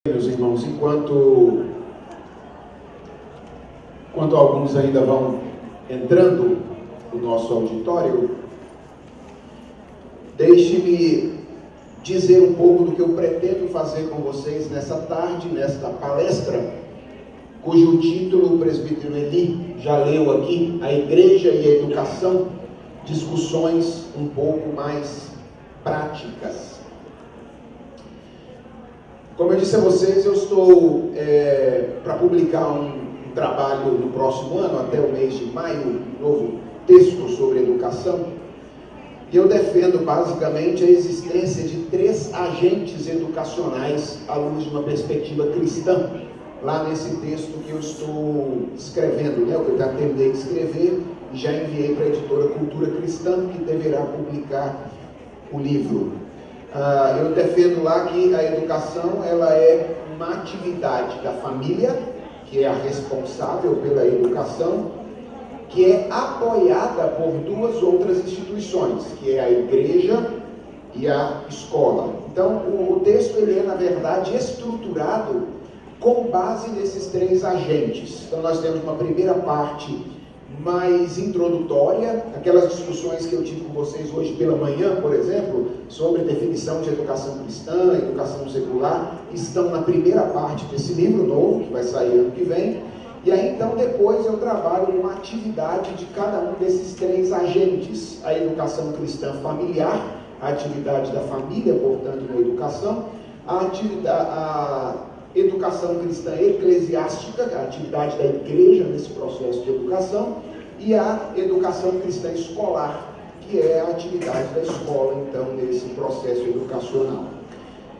Meus irmãos, enquanto alguns ainda vão entrando no nosso auditório, deixe-me dizer um pouco do que eu pretendo fazer com vocês nessa tarde, nesta palestra, cujo título o presbítero Eli já leu aqui, A Igreja e a Educação, discussões um pouco mais práticas. Como eu disse a vocês, eu estou para publicar um trabalho no próximo ano, até o mês de maio, um novo texto sobre educação, e eu defendo basicamente a existência de 3 agentes educacionais à luz de uma perspectiva cristã, lá nesse texto que eu estou escrevendo, o que eu já terminei de escrever e já enviei para a editora Cultura Cristã, que deverá publicar o livro. Eu defendo lá que a educação ela é uma atividade da família, que é a responsável pela educação, que é apoiada por 2 outras instituições, que é a igreja e a escola. Então, o texto ele é, na verdade, estruturado com base nesses 3 agentes. Então, nós temos uma primeira parte mais introdutória, aquelas discussões que eu tive com vocês hoje pela manhã, por exemplo, sobre definição de educação cristã, educação secular, estão na primeira parte desse livro novo, que vai sair ano que vem. E aí, então, depois eu trabalho uma atividade de cada um desses 3 agentes. A educação cristã familiar, a atividade da família, portanto, na educação, a educação cristã eclesiástica, a atividade da igreja nesse processo de educação, e a educação cristã escolar, que é a atividade da escola, então, nesse processo educacional.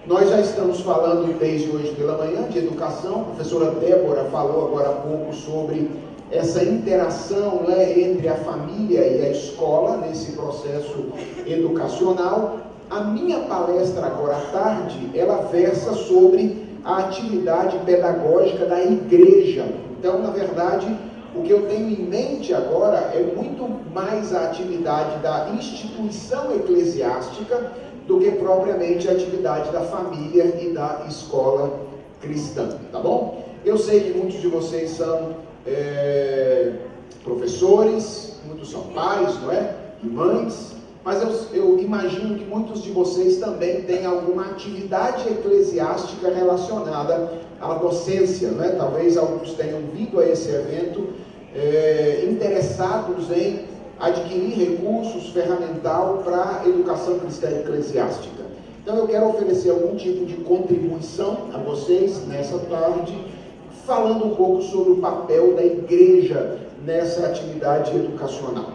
Nós já estamos falando desde hoje pela manhã de educação. A professora Débora falou agora há pouco sobre essa interação entre a família e a escola nesse processo educacional. A minha palestra agora à tarde, ela versa sobre a atividade pedagógica da igreja. Então, na verdade, o que eu tenho em mente agora é muito mais a atividade da instituição eclesiástica do que propriamente a atividade da família e da escola cristã, tá bom? Eu sei que muitos de vocês são professores, muitos são pais, e mães, mas eu imagino que muitos de vocês também têm alguma atividade eclesiástica relacionada à docência, Talvez alguns tenham vindo a esse evento interessados em adquirir recursos, ferramental para a educação cristã eclesiástica. Então eu quero oferecer algum tipo de contribuição a vocês nessa tarde, falando um pouco sobre o papel da igreja nessa atividade educacional.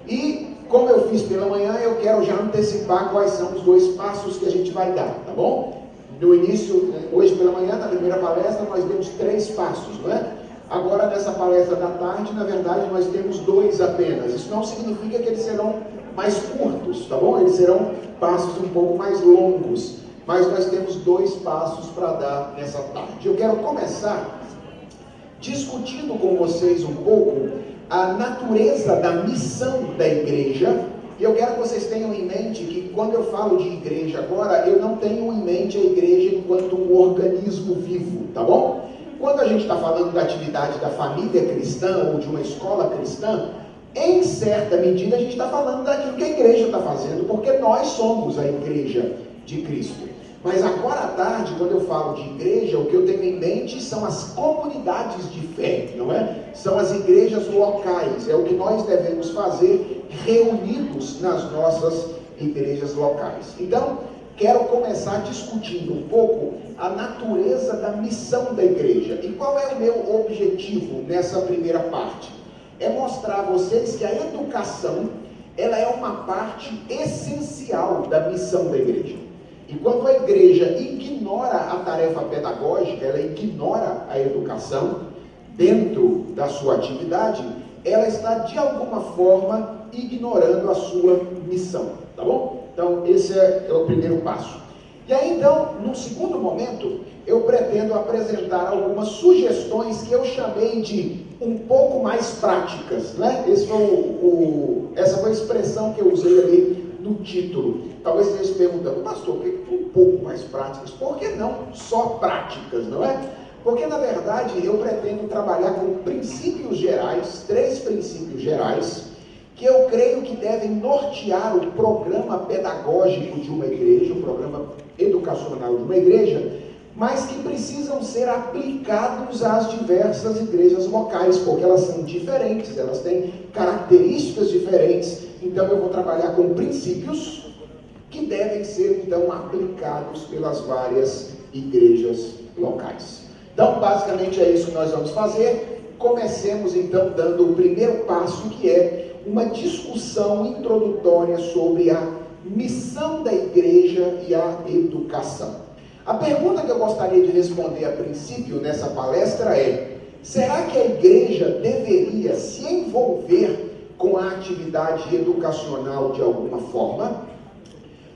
E como eu fiz pela manhã, eu quero já antecipar quais são os 2 passos que a gente vai dar, tá bom? No início, hoje pela manhã, na primeira palestra, nós demos 3 passos, Agora, nessa palestra da tarde, na verdade, nós temos 2 apenas. Isso não significa que eles serão mais curtos, tá bom? Eles serão passos um pouco mais longos. Mas nós temos 2 passos para dar nessa tarde. Eu quero começar discutindo com vocês um pouco a natureza da missão da igreja. E eu quero que vocês tenham em mente que quando eu falo de igreja agora, eu não tenho em mente a igreja enquanto um organismo vivo, tá bom? Quando a gente está falando da atividade da família cristã ou de uma escola cristã, em certa medida a gente está falando daquilo que a igreja está fazendo, porque nós somos a igreja de Cristo. Mas agora à tarde, quando eu falo de igreja, o que eu tenho em mente são as comunidades de fé, São as igrejas locais, é o que nós devemos fazer reunidos nas nossas igrejas locais. Então, quero começar discutindo um pouco a natureza da missão da igreja. E qual é o meu objetivo nessa primeira parte? É mostrar a vocês que a educação, ela é uma parte essencial da missão da igreja. E quando a igreja ignora a tarefa pedagógica, ela ignora a educação dentro da sua atividade, ela está de alguma forma ignorando a sua missão, tá bom? Então, esse é o primeiro passo. E aí, então, no segundo momento, eu pretendo apresentar algumas sugestões que eu chamei de um pouco mais práticas, Essa foi a expressão que eu usei ali no título. Talvez você esteja se perguntando, pastor, por que um pouco mais mais práticas. Por que não só práticas, não é? Porque, na verdade, eu pretendo trabalhar com princípios gerais, 3 princípios gerais, que eu creio que devem nortear o programa pedagógico de uma igreja, o programa educacional de uma igreja, mas que precisam ser aplicados às diversas igrejas locais, porque elas são diferentes, elas têm características diferentes. Então eu vou trabalhar com princípios que devem ser então aplicados pelas várias igrejas locais. Então basicamente é isso que nós vamos fazer. Comecemos então dando o primeiro passo, que é uma discussão introdutória sobre a missão da igreja e a educação. A pergunta que eu gostaria de responder a princípio nessa palestra é: será que a igreja deveria se envolver com a atividade educacional de alguma forma?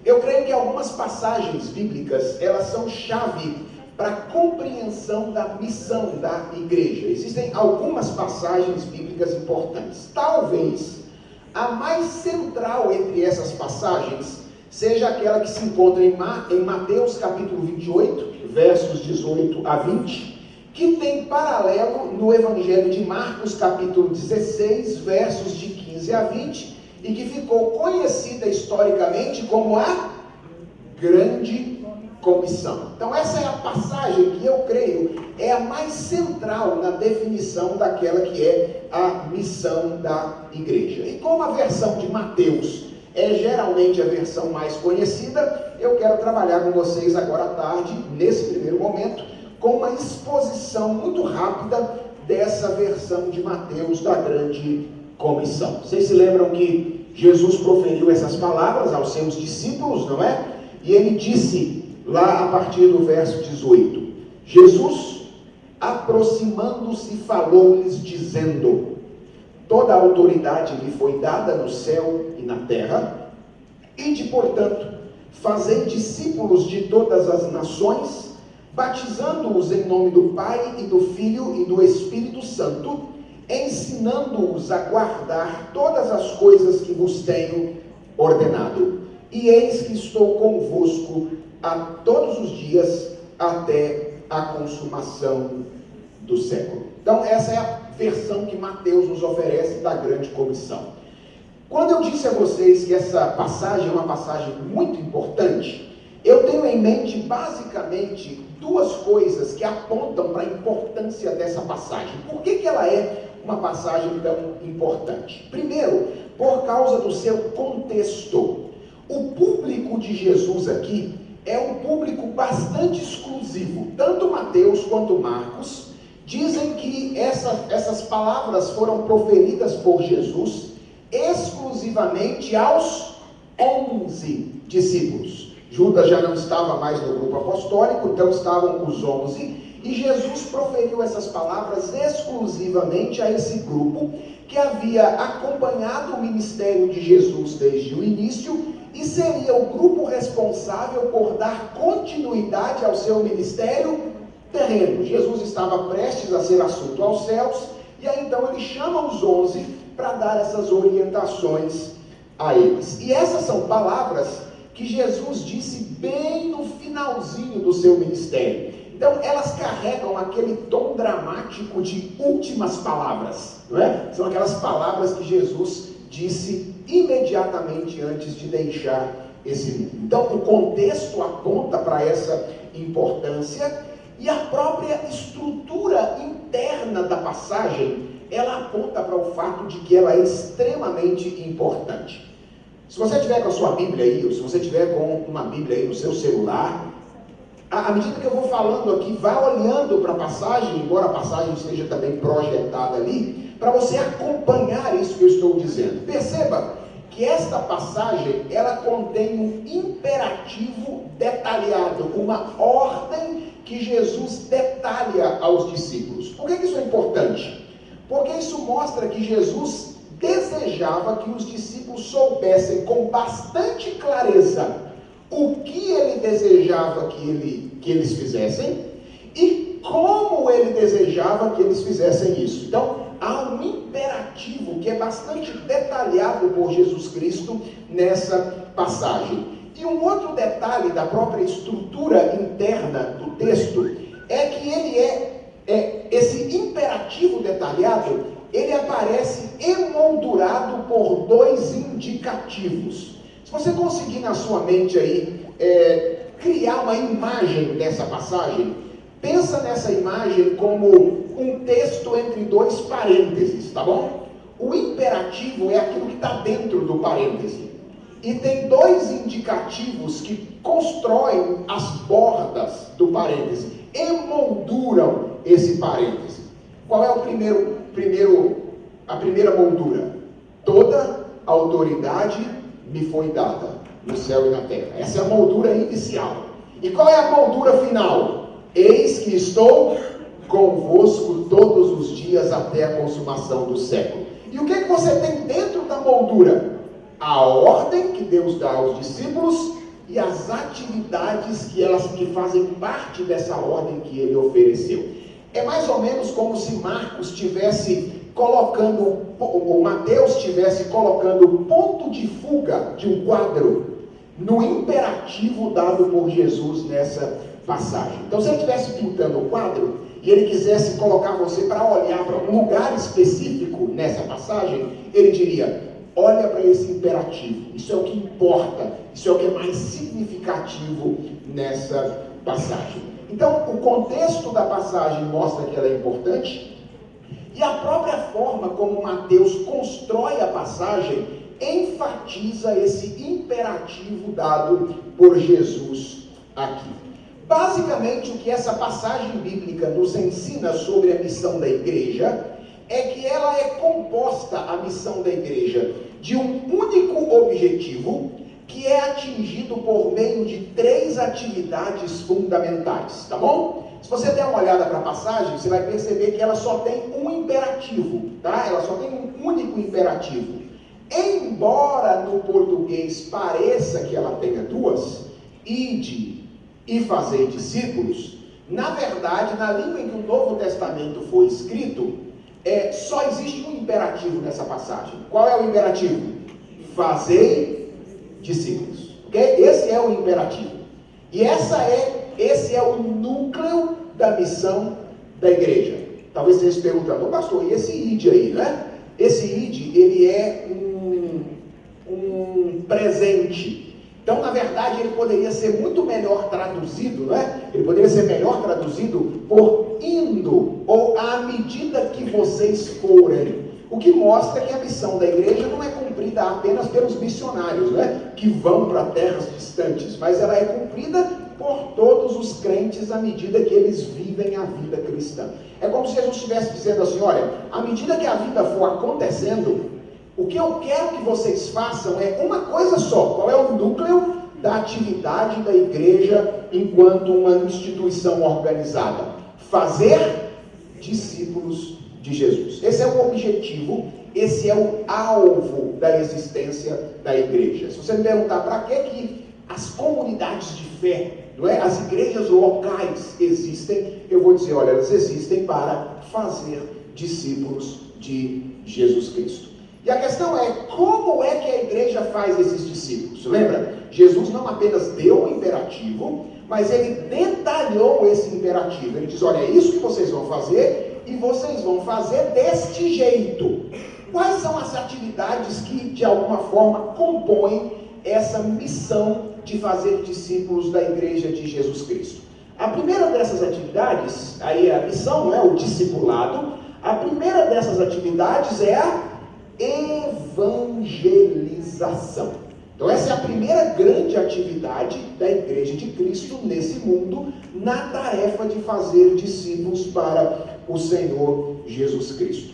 Eu creio que algumas passagens bíblicas, elas são chave para a compreensão da missão da igreja. Existem algumas passagens bíblicas importantes. Talvez a mais central entre essas passagens seja aquela que se encontra em Mateus capítulo 28, versos 18 a 20, que tem paralelo no Evangelho de Marcos capítulo 16, versos de 15 a 20, e que ficou conhecida historicamente como a Grande Comissão. Então essa é a passagem que eu creio é a mais central na definição daquela que é a missão da igreja. E como a versão de Mateus é geralmente a versão mais conhecida, eu quero trabalhar com vocês agora à tarde, nesse primeiro momento, com uma exposição muito rápida dessa versão de Mateus da Grande Comissão. Vocês se lembram que Jesus proferiu essas palavras aos seus discípulos, não é? E ele disse, lá a partir do verso 18, Jesus, aproximando-se, falou-lhes, dizendo: toda a autoridade lhe foi dada no céu e na terra. Ide, portanto, fazei discípulos de todas as nações, batizando-os em nome do Pai e do Filho e do Espírito Santo, ensinando-os a guardar todas as coisas que vos tenho ordenado. E eis que estou convosco a todos os dias até a consumação do século. Então essa é a versão que Mateus nos oferece da Grande Comissão. Quando eu disse a vocês que essa passagem é uma passagem muito importante, eu tenho em mente basicamente 2 coisas que apontam para a importância dessa passagem. Por que ela é uma passagem tão importante? Primeiro, por causa do seu contexto. O público de Jesus aqui é um público bastante exclusivo. Tanto Mateus quanto Marcos dizem que essas palavras foram proferidas por Jesus exclusivamente aos 11 discípulos. Judas já não estava mais no grupo apostólico, então estavam os 11, e Jesus proferiu essas palavras exclusivamente a esse grupo que havia acompanhado o ministério de Jesus desde o início e seria o grupo responsável por dar continuidade ao seu ministério terreno. Jesus estava prestes a ser assunto aos céus, e aí então ele chama os 11 para dar essas orientações a eles. E essas são palavras que Jesus disse bem no finalzinho do seu ministério. Então elas carregam aquele tom dramático de últimas palavras, não é? São aquelas palavras que Jesus disse imediatamente antes de deixar esse mundo. Então o contexto aponta para essa importância, e a própria estrutura interna da passagem, ela aponta para o fato de que ela é extremamente importante. Se você tiver com a sua Bíblia aí, ou se você tiver com uma Bíblia aí no seu celular, à medida que eu vou falando aqui, vá olhando para a passagem, embora a passagem esteja também projetada ali, para você acompanhar isso que eu estou dizendo. Perceba que esta passagem, ela contém um imperativo detalhado, uma ordem que Jesus detalha aos discípulos. Por que isso é importante? Porque isso mostra que Jesus desejava que os discípulos soubessem com bastante clareza o que ele desejava que eles fizessem e como ele desejava que eles fizessem isso. Então, há um imperativo que é bastante detalhado por Jesus Cristo nessa passagem. E um outro detalhe da própria estrutura interna do texto é que esse imperativo detalhado, ele aparece emoldurado por dois indicativos. Se você conseguir na sua mente aí criar uma imagem dessa passagem, pensa nessa imagem como um texto entre dois parênteses, tá bom? O imperativo é aquilo que está dentro do parêntese. E tem dois indicativos que constroem as bordas do parêntese, emolduram esse parêntese. Qual é a primeira moldura? Toda autoridade me foi dada no céu e na terra. Essa é a moldura inicial. E qual é a moldura final? Eis que estou convosco todos os dias até a consumação do século. E o que você tem dentro da moldura? A ordem que Deus dá aos discípulos e as atividades que fazem parte dessa ordem que ele ofereceu. É mais ou menos como se Marcos estivesse colocando, ou Mateus estivesse colocando o ponto de fuga de um quadro no imperativo dado por Jesus nessa passagem. Então, se ele estivesse pintando o quadro e ele quisesse colocar você para olhar para um lugar específico nessa passagem, ele diria: olha para esse imperativo, isso é o que importa, isso é o que é mais significativo nessa passagem. Então, o contexto da passagem mostra que ela é importante, e a própria forma como Mateus constrói a passagem enfatiza esse imperativo dado por Jesus aqui. Basicamente, o que essa passagem bíblica nos ensina sobre a missão da igreja é que ela é composta, a missão da igreja, de um único objetivo que é atingido por meio de 3 atividades fundamentais, tá bom? Se você der uma olhada para a passagem, você vai perceber que ela só tem um imperativo, tá? Ela só tem um único imperativo. Embora no português pareça que ela tenha 2, ide e fazei discípulos, na verdade, na língua em que o Novo Testamento foi escrito, só existe um imperativo nessa passagem. Qual é o imperativo? Fazei discípulos. Okay? Esse é o imperativo. E esse é o núcleo da missão da igreja. Talvez você esteja perguntando: pastor, e esse id aí, né? Esse id, ele é um presente. Então, na verdade, ele poderia ser muito melhor traduzido, né? Ele poderia ser melhor traduzido por indo, ou à medida que vocês forem. O que mostra que a missão da igreja não é cumprida apenas pelos missionários, né? Que vão para terras distantes, mas ela é cumprida por todos os crentes à medida que eles vivem a vida cristã. É como se Jesus estivesse dizendo assim: olha, à medida que a vida for acontecendo, o que eu quero que vocês façam é uma coisa só. Qual é o núcleo da atividade da igreja enquanto uma instituição organizada? Fazer discípulos de Jesus. Esse é o objetivo, esse é o alvo da existência da igreja. Se você me perguntar para que as comunidades de fé, não é? As igrejas locais existem, eu vou dizer: olha, elas existem para fazer discípulos de Jesus Cristo. E a questão é: como é que a igreja faz esses discípulos? Lembra? Jesus não apenas deu o imperativo, mas ele detalhou esse imperativo. Ele diz: olha, é isso que vocês vão fazer, e vocês vão fazer deste jeito. Quais são as atividades que de alguma forma compõem essa missão de fazer discípulos da igreja de Jesus Cristo? A primeira dessas atividades, aí a missão, não é o discipulado. A primeira dessas atividades é a evangelização. Então essa é a primeira grande atividade da igreja de Cristo nesse mundo, na tarefa de fazer discípulos para o Senhor Jesus Cristo.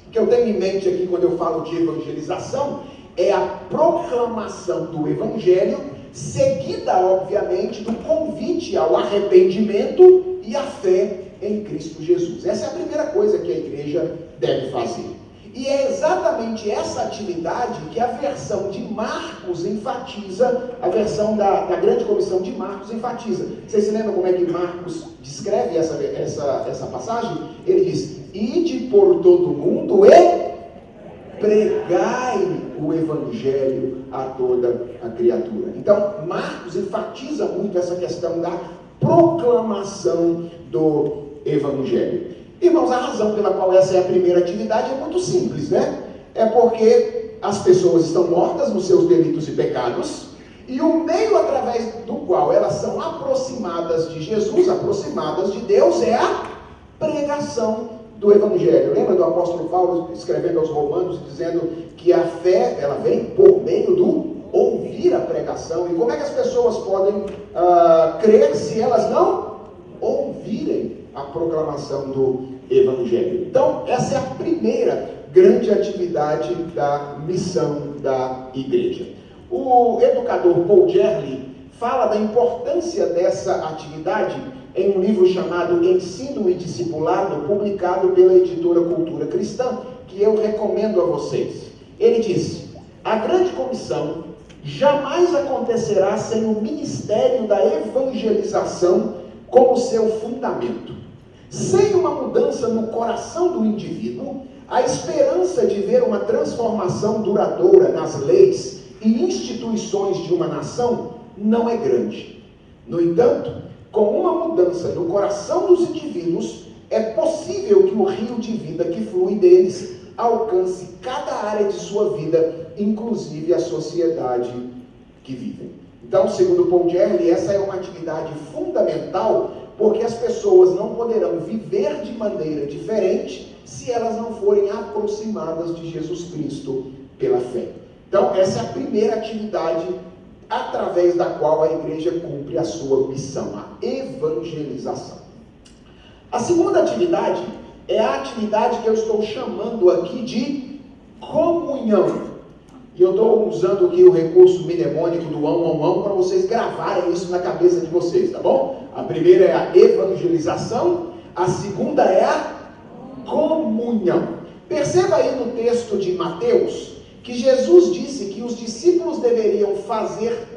O que eu tenho em mente aqui quando eu falo de evangelização é a proclamação do evangelho, seguida obviamente do convite ao arrependimento e à fé em Cristo Jesus. Essa é a primeira coisa que a igreja deve fazer. E é exatamente essa atividade que a versão de Marcos enfatiza, a versão da grande comissão de Marcos enfatiza. Vocês se lembram como é que Marcos descreve essa passagem? Ele diz: ide por todo mundo e pregai o evangelho a toda a criatura. Então, Marcos enfatiza muito essa questão da proclamação do evangelho. Irmãos, a razão pela qual essa é a primeira atividade é muito simples, né? É porque as pessoas estão mortas nos seus delitos e pecados, e o meio através do qual elas são aproximadas de Jesus, aproximadas de Deus, é a pregação do evangelho. Lembra do apóstolo Paulo escrevendo aos Romanos, dizendo que a fé, ela vem por meio do ouvir a pregação. E como é que as pessoas podem crer se elas não ouvirem a proclamação do evangelho? Então, essa é a primeira grande atividade da missão da igreja. O educador Paul Gerli fala da importância dessa atividade em um livro chamado Ensino e Discipulado, publicado pela editora Cultura Cristã, que eu recomendo a vocês. Ele diz: a grande comissão jamais acontecerá sem o ministério da evangelização como seu fundamento. Sem uma mudança no coração do indivíduo, a esperança de ver uma transformação duradoura nas leis e instituições de uma nação não é grande. No entanto, com uma mudança no coração dos indivíduos, é possível que o rio de vida que flui deles alcance cada área de sua vida, inclusive a sociedade que vivem. Então, segundo Paul Gerli, essa é uma atividade fundamental, porque as pessoas não poderão viver de maneira diferente se elas não forem aproximadas de Jesus Cristo pela fé. Então, essa é a primeira atividade através da qual a igreja cumpre a sua missão, a evangelização. A segunda atividade é a atividade que eu estou chamando aqui de comunhão. E eu estou usando aqui o recurso mnemônico do ão para vocês gravarem isso na cabeça de vocês, tá bom? A primeira é a evangelização, a segunda é a comunhão. Perceba aí no texto de Mateus que Jesus disse que os discípulos deveriam fazer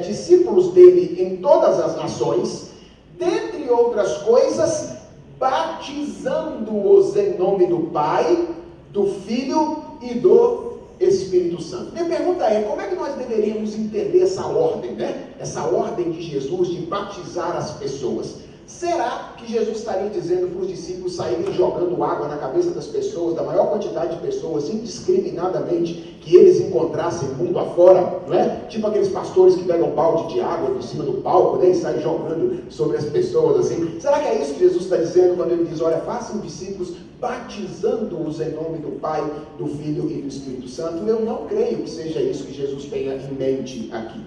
discípulos dele em todas as nações, dentre outras coisas, batizando-os em nome do Pai, do Filho e do Espírito Santo. Minha pergunta é, como é que nós deveríamos entender essa ordem, né? Essa ordem de Jesus de batizar as pessoas? Será que Jesus estaria dizendo para os discípulos saírem jogando água na cabeça das pessoas, da maior quantidade de pessoas, indiscriminadamente, que eles encontrassem mundo afora, não é? Tipo aqueles pastores que pegam balde de água de cima do palco, né, e saem jogando sobre as pessoas, assim. Será que é isso que Jesus está dizendo quando ele diz, olha, façam discípulos batizando-os em nome do Pai, do Filho e do Espírito Santo? Eu não creio que seja isso que Jesus tenha em mente aqui.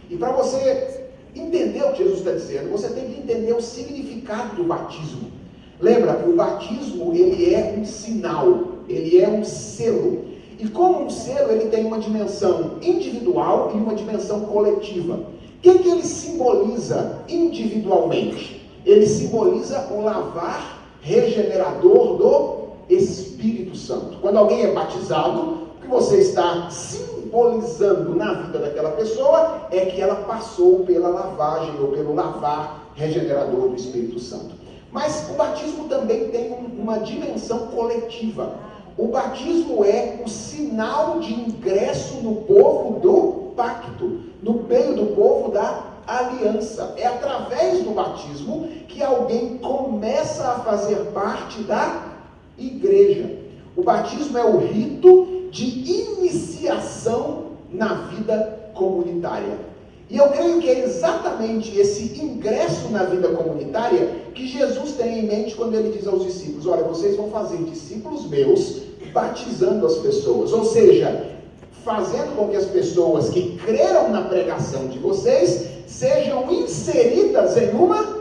E para você entender o que Jesus está dizendo, você tem que entender o significado do batismo. Lembra, o batismo, ele é um sinal, ele é um selo. E como um selo, ele tem uma dimensão individual e uma dimensão coletiva. O que ele simboliza individualmente? Ele simboliza o lavar regenerador do Espírito Santo. Quando alguém é batizado, o que você está simbolizando na vida daquela pessoa é que ela passou pela lavagem ou pelo lavar regenerador do Espírito Santo. Mas o batismo também tem uma dimensão coletiva. O batismo é o sinal de ingresso no povo do pacto, no meio do povo da aliança. É através do batismo que alguém começa a fazer parte da igreja. O batismo é o rito de iniciação na vida comunitária. E eu creio que é exatamente esse ingresso na vida comunitária que Jesus tem em mente quando ele diz aos discípulos, olha, vocês vão fazer discípulos meus, batizando as pessoas, ou seja, fazendo com que as pessoas que creram na pregação de vocês sejam inseridas em uma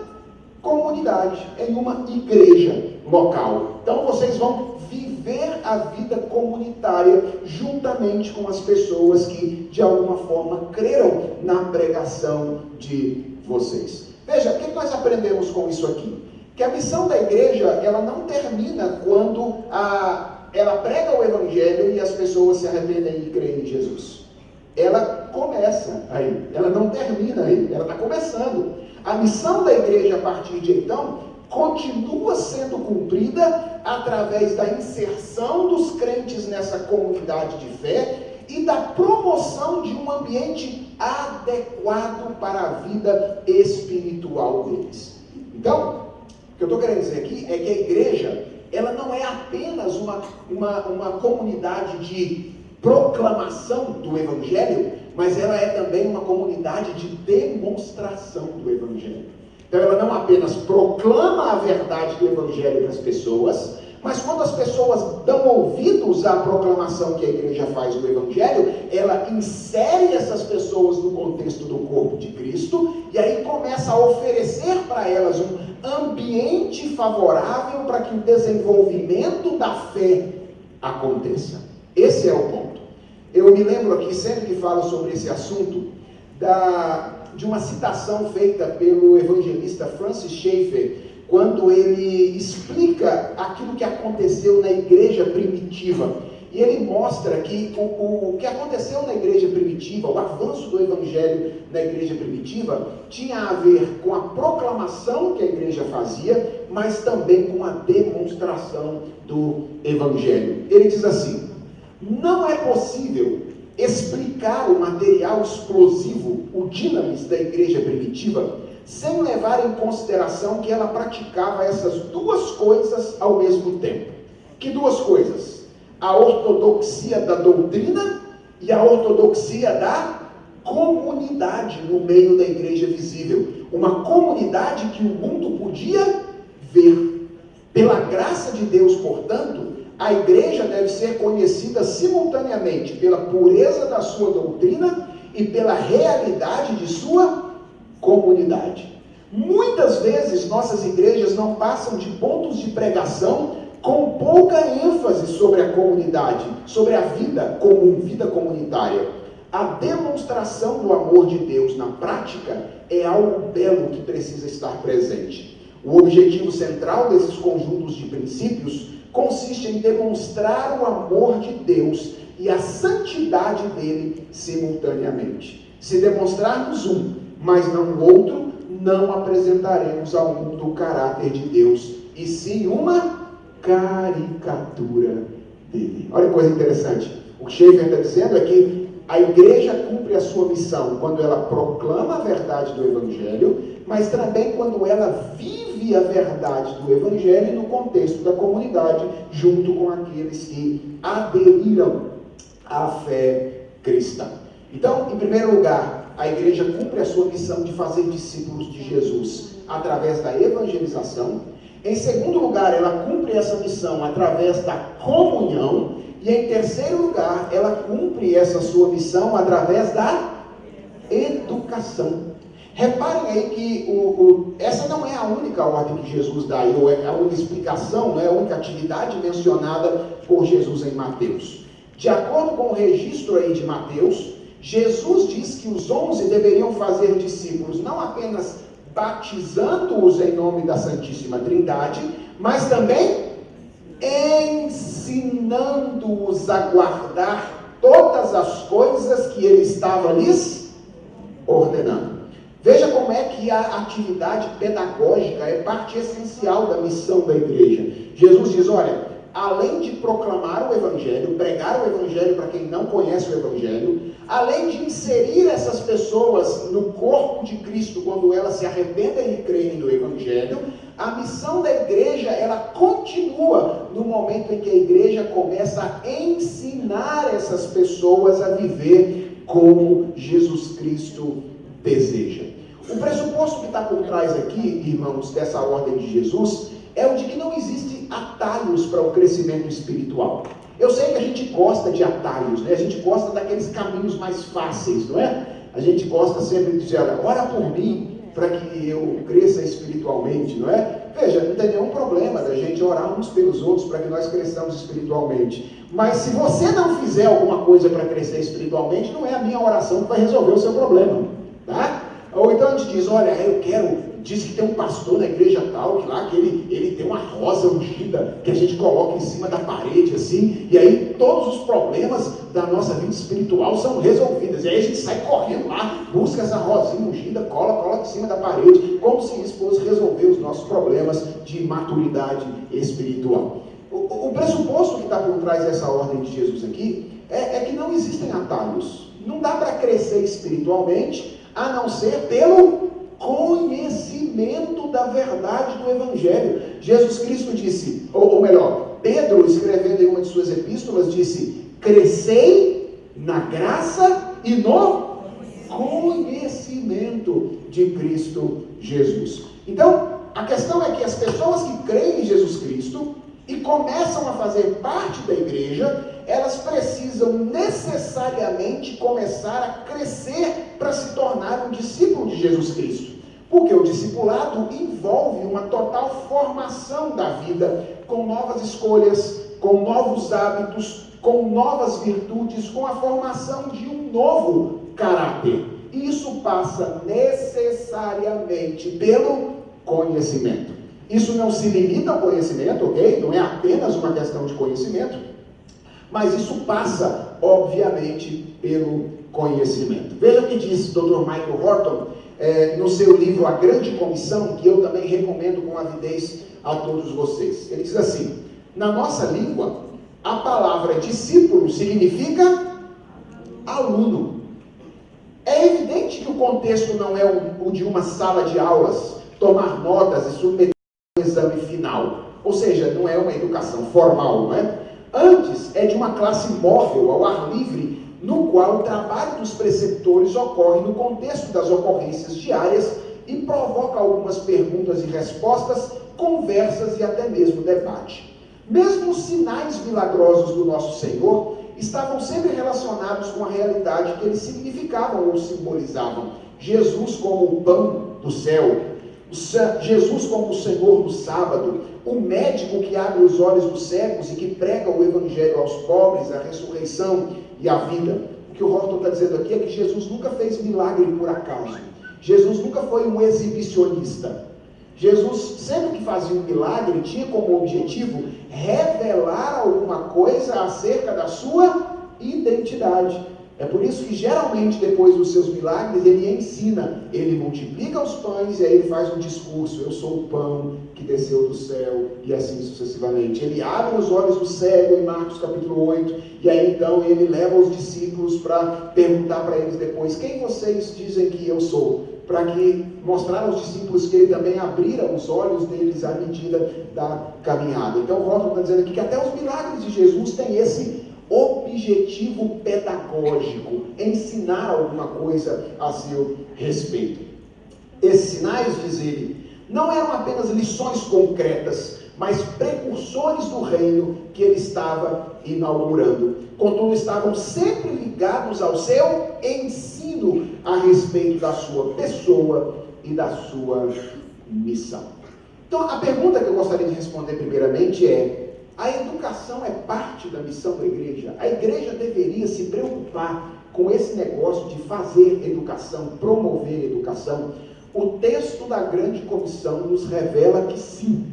comunidade, em uma igreja local. Então vocês vão viver a vida comunitária juntamente com as pessoas que de alguma forma creram na pregação de vocês. Veja, o que nós aprendemos com isso aqui? Que a missão da igreja, ela não termina quando ela prega o evangelho e as pessoas se arrependem e creem em Jesus. Ela começa aí, ela não termina aí, ela está começando. A missão da igreja a partir de então continua sendo cumprida através da inserção dos crentes nessa comunidade de fé e da promoção de um ambiente adequado para a vida espiritual deles. Então, o que eu estou querendo dizer aqui é que a igreja, ela não é apenas uma comunidade de proclamação do Evangelho, mas ela é também uma comunidade de demonstração do Evangelho. Então ela não apenas proclama a verdade do Evangelho para as pessoas, mas quando as pessoas dão ouvidos à proclamação que a igreja faz do Evangelho, ela insere essas pessoas no contexto do corpo de Cristo, e aí começa a oferecer para elas um ambiente favorável para que o desenvolvimento da fé aconteça. Esse é o ponto. Eu me lembro aqui, sempre que falo sobre esse assunto, de uma citação feita pelo evangelista Francis Schaeffer, quando ele explica aquilo que aconteceu na igreja primitiva. E ele mostra que o que aconteceu na igreja primitiva, o avanço do evangelho na igreja primitiva, tinha a ver com a proclamação que a igreja fazia, mas também com a demonstração do evangelho. Ele diz assim: não é possível explicar o material explosivo, o dinamis da igreja primitiva, sem levar em consideração que ela praticava essas duas coisas ao mesmo tempo. Que duas coisas? A ortodoxia da doutrina e a ortodoxia da comunidade no meio da igreja visível. Uma comunidade que o mundo podia ver. Pela graça de Deus, portanto, a igreja deve ser conhecida simultaneamente pela pureza da sua doutrina e pela realidade de sua comunidade. Muitas vezes nossas igrejas não passam de pontos de pregação com pouca ênfase sobre a comunidade, sobre a vida comum, vida comunitária. A demonstração do amor de Deus na prática é algo belo que precisa estar presente. O objetivo central desses conjuntos de princípios consiste em demonstrar o amor de Deus e a santidade dele simultaneamente. Se demonstrarmos um, mas não o outro, não apresentaremos ao mundo o caráter de Deus, e sim uma caricatura dele. Olha que coisa interessante. O que Schaeffer está dizendo é que a igreja cumpre a sua missão quando ela proclama a verdade do Evangelho, mas também quando ela vive a verdade do Evangelho no contexto da comunidade, junto com aqueles que aderiram à fé cristã. Então, em primeiro lugar, a igreja cumpre a sua missão de fazer discípulos de Jesus através da evangelização. Em segundo lugar, ela cumpre essa missão através da comunhão. E em terceiro lugar, ela cumpre essa sua missão através da educação. Reparem aí que essa não é a única ordem que Jesus dá, ou é a única explicação, não é a única atividade mencionada por Jesus em Mateus. De acordo com o registro aí de Mateus, Jesus diz que os 11 deveriam fazer discípulos, não apenas batizando-os em nome da Santíssima Trindade, mas também ensinando-os a guardar todas as coisas que ele estava lhes ordenando. Veja como é que a atividade pedagógica é parte essencial da missão da igreja. Jesus diz, olha, além de proclamar o Evangelho, pregar o Evangelho para quem não conhece o Evangelho, além de inserir essas pessoas no corpo de Cristo quando elas se arrependem e creem no Evangelho, a missão da igreja, ela continua no momento em que a igreja começa a ensinar essas pessoas a viver como Jesus Cristo deseja. O pressuposto que está por trás aqui, irmãos, dessa ordem de Jesus, é o de que não existe atalhos para o crescimento espiritual. Eu sei que a gente gosta de atalhos, né? A gente gosta daqueles caminhos mais fáceis, não é? A gente gosta sempre de dizer, olha, ora por mim, para que eu cresça espiritualmente, não é? Veja, não tem nenhum problema da gente orar uns pelos outros para que nós cresçamos espiritualmente. Mas se você não fizer alguma coisa para crescer espiritualmente, não é a minha oração que vai resolver o seu problema, tá? Ou então a gente diz, olha, diz que tem um pastor na igreja tal, que lá que ele tem uma rosa ungida que a gente coloca em cima da parede assim, e aí todos os problemas da nossa vida espiritual são resolvidos. E aí a gente sai correndo lá, busca essa rosinha ungida, coloca em cima da parede, como se isso fosse resolver os nossos problemas de maturidade espiritual. O pressuposto que está por trás dessa ordem de Jesus aqui é que não existem atalhos. Não dá para crescer espiritualmente a não ser pelo conhecimento da verdade do Evangelho. Jesus Cristo disse, ou melhor, Pedro, escrevendo em uma de suas epístolas, disse: crescei na graça e no conhecimento de Cristo Jesus. Então, a questão é que as pessoas que creem em Jesus Cristo e começam a fazer parte da igreja, elas precisam necessariamente começar a crescer para se tornar um discípulo de Jesus Cristo. Porque o discipulado envolve uma total formação da vida, com novas escolhas, com novos hábitos, com novas virtudes, com a formação de um novo caráter. E isso passa necessariamente pelo conhecimento. Isso não se limita ao conhecimento, ok? Não é apenas uma questão de conhecimento, mas isso passa, obviamente, pelo conhecimento. Veja o que diz o Dr. Michael Horton no seu livro A Grande Comissão, que eu também recomendo com avidez a todos vocês. Ele diz assim: na nossa língua, a palavra discípulo significa aluno. É evidente que o contexto não é o de uma sala de aulas, tomar notas e submeter um exame final. Ou seja, não é uma educação formal, não é? Antes, é de uma classe móvel, ao ar livre, no qual o trabalho dos preceptores ocorre no contexto das ocorrências diárias e provoca algumas perguntas e respostas, conversas e até mesmo debate. Mesmo os sinais milagrosos do nosso Senhor estavam sempre relacionados com a realidade que eles significavam ou simbolizavam. Jesus como o pão do céu, Jesus como o Senhor do sábado, o médico que abre os olhos dos cegos e que prega o evangelho aos pobres, a ressurreição e a vida. O que o Horton está dizendo aqui é que Jesus nunca fez milagre por acaso. Jesus nunca foi um exibicionista. Jesus, sempre que fazia um milagre, tinha como objetivo revelar alguma coisa acerca da sua identidade. É por isso que geralmente depois dos seus milagres ele ensina, ele multiplica os pães e aí ele faz um discurso: eu sou o pão que desceu do céu, e assim sucessivamente. Ele abre os olhos do cego em Marcos capítulo 8, e aí então ele leva os discípulos para perguntar para eles depois: quem vocês dizem que eu sou? Para que mostrar aos discípulos que ele também abrira os olhos deles à medida da caminhada. Então o Horton está dizendo aqui que até os milagres de Jesus têm esse objetivo pedagógico, ensinar alguma coisa a seu respeito. Esses sinais, diz ele, não eram apenas lições concretas, mas precursores do reino que ele estava inaugurando. Contudo, estavam sempre ligados ao seu ensino a respeito da sua pessoa e da sua missão. Então, a pergunta que eu gostaria de responder primeiramente é: a educação é parte da missão da igreja? A igreja deveria se preocupar com esse negócio de fazer educação, promover educação? O texto da Grande Comissão nos revela que sim.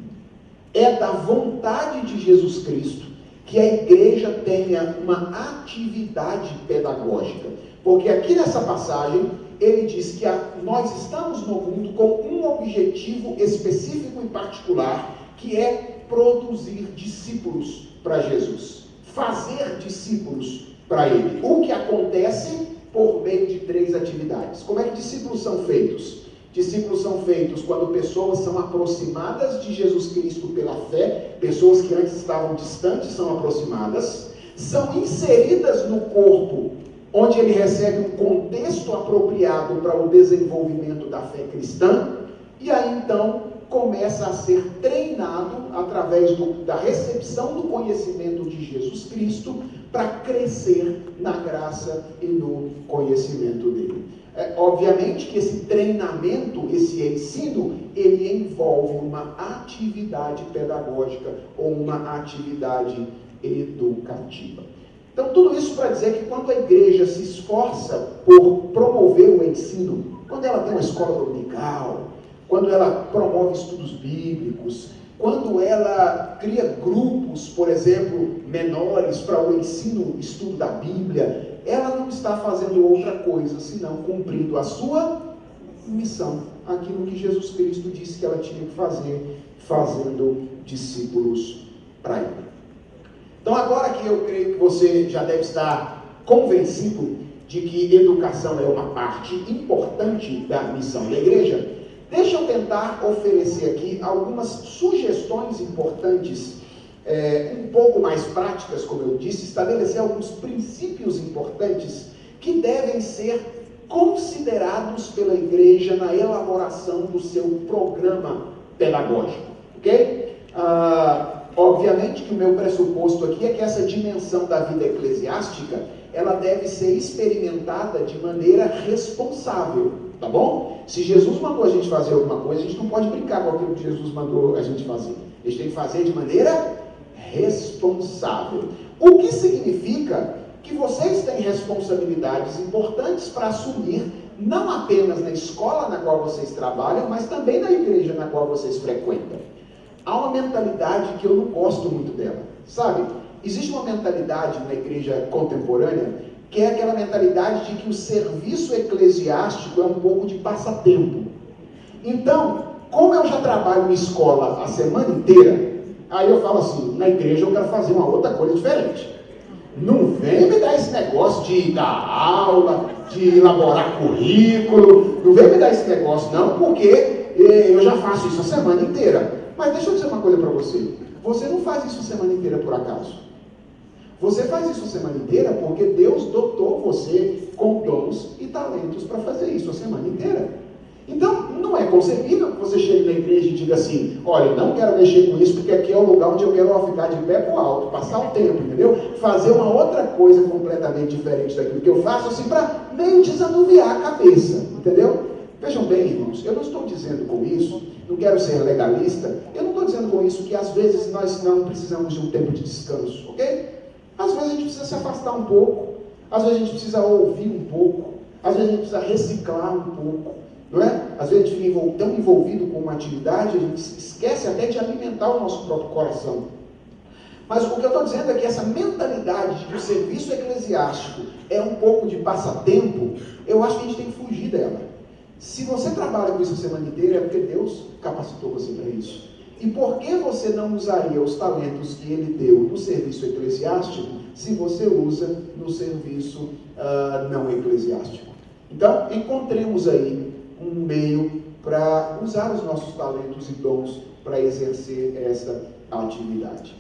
É da vontade de Jesus Cristo que a igreja tenha uma atividade pedagógica. Porque aqui nessa passagem, ele diz que nós estamos no mundo com um objetivo específico e particular, que é produzir discípulos para Jesus, fazer discípulos para Ele. O que acontece por meio de 3 atividades. Como é que discípulos são feitos? Discípulos são feitos quando pessoas são aproximadas de Jesus Cristo pela fé, pessoas que antes estavam distantes são aproximadas, são inseridas no corpo, onde ele recebe um contexto apropriado para o desenvolvimento da fé cristã, e aí então começa a ser treinado através da recepção do conhecimento de Jesus Cristo para crescer na graça e no conhecimento dele. Obviamente que esse treinamento, esse ensino, ele envolve uma atividade pedagógica ou uma atividade educativa. Então, tudo isso para dizer que quando a igreja se esforça por promover o ensino, quando ela tem uma escola dominical, quando ela promove estudos bíblicos, quando ela cria grupos, por exemplo, menores para o ensino, estudo da Bíblia, ela não está fazendo outra coisa, senão cumprindo a sua missão, aquilo que Jesus Cristo disse que ela tinha que fazer, fazendo discípulos para Ele. Então, agora que eu creio que você já deve estar convencido de que educação é uma parte importante da missão da igreja, deixa eu tentar oferecer aqui algumas sugestões importantes, um pouco mais práticas, como eu disse, estabelecer alguns princípios importantes que devem ser considerados pela igreja na elaboração do seu programa pedagógico, ok? Obviamente que o meu pressuposto aqui é que essa dimensão da vida eclesiástica, ela deve ser experimentada de maneira responsável, tá bom? Se Jesus mandou a gente fazer alguma coisa, a gente não pode brincar com aquilo que Jesus mandou a gente fazer. A gente tem que fazer de maneira responsável. O que significa que vocês têm responsabilidades importantes para assumir, não apenas na escola na qual vocês trabalham, mas também na igreja na qual vocês frequentam. Há uma mentalidade que eu não gosto muito dela, sabe? Existe uma mentalidade na igreja contemporânea, que é aquela mentalidade de que o serviço eclesiástico é um pouco de passatempo. Então, como eu já trabalho em escola a semana inteira, aí eu falo assim, na igreja eu quero fazer uma outra coisa diferente. Não vem me dar esse negócio de dar aula, de elaborar currículo, não vem me dar esse negócio não, porque eu já faço isso a semana inteira. Mas deixa eu dizer uma coisa para você, você não faz isso a semana inteira por acaso. Você faz isso a semana inteira porque Deus dotou você com dons e talentos para fazer isso a semana inteira. Então, não é concebível que você chegue na igreja e diga assim, olha, não quero mexer com isso porque aqui é o lugar onde eu quero ficar de pé pro alto, passar o tempo, entendeu? Fazer uma outra coisa completamente diferente daquilo que eu faço, assim, para meio desanuviar a cabeça, entendeu? Vejam bem, irmãos, eu não estou dizendo com isso, não quero ser legalista, eu não estou dizendo com isso que às vezes nós não precisamos de um tempo de descanso, ok? Às vezes a gente precisa se afastar um pouco, às vezes a gente precisa ouvir um pouco, às vezes a gente precisa reciclar um pouco, não é? Às vezes a gente fica tão envolvido com uma atividade, a gente esquece até de alimentar o nosso próprio coração. Mas o que eu estou dizendo é que essa mentalidade de que o serviço eclesiástico é um pouco de passatempo, eu acho que a gente tem que fugir dela. Se você trabalha com isso a semana inteira, é porque Deus capacitou você para isso. E por que você não usaria os talentos que Ele deu no serviço eclesiástico, se você usa no serviço não eclesiástico? Então, encontremos aí um meio para usar os nossos talentos e dons para exercer essa atividade.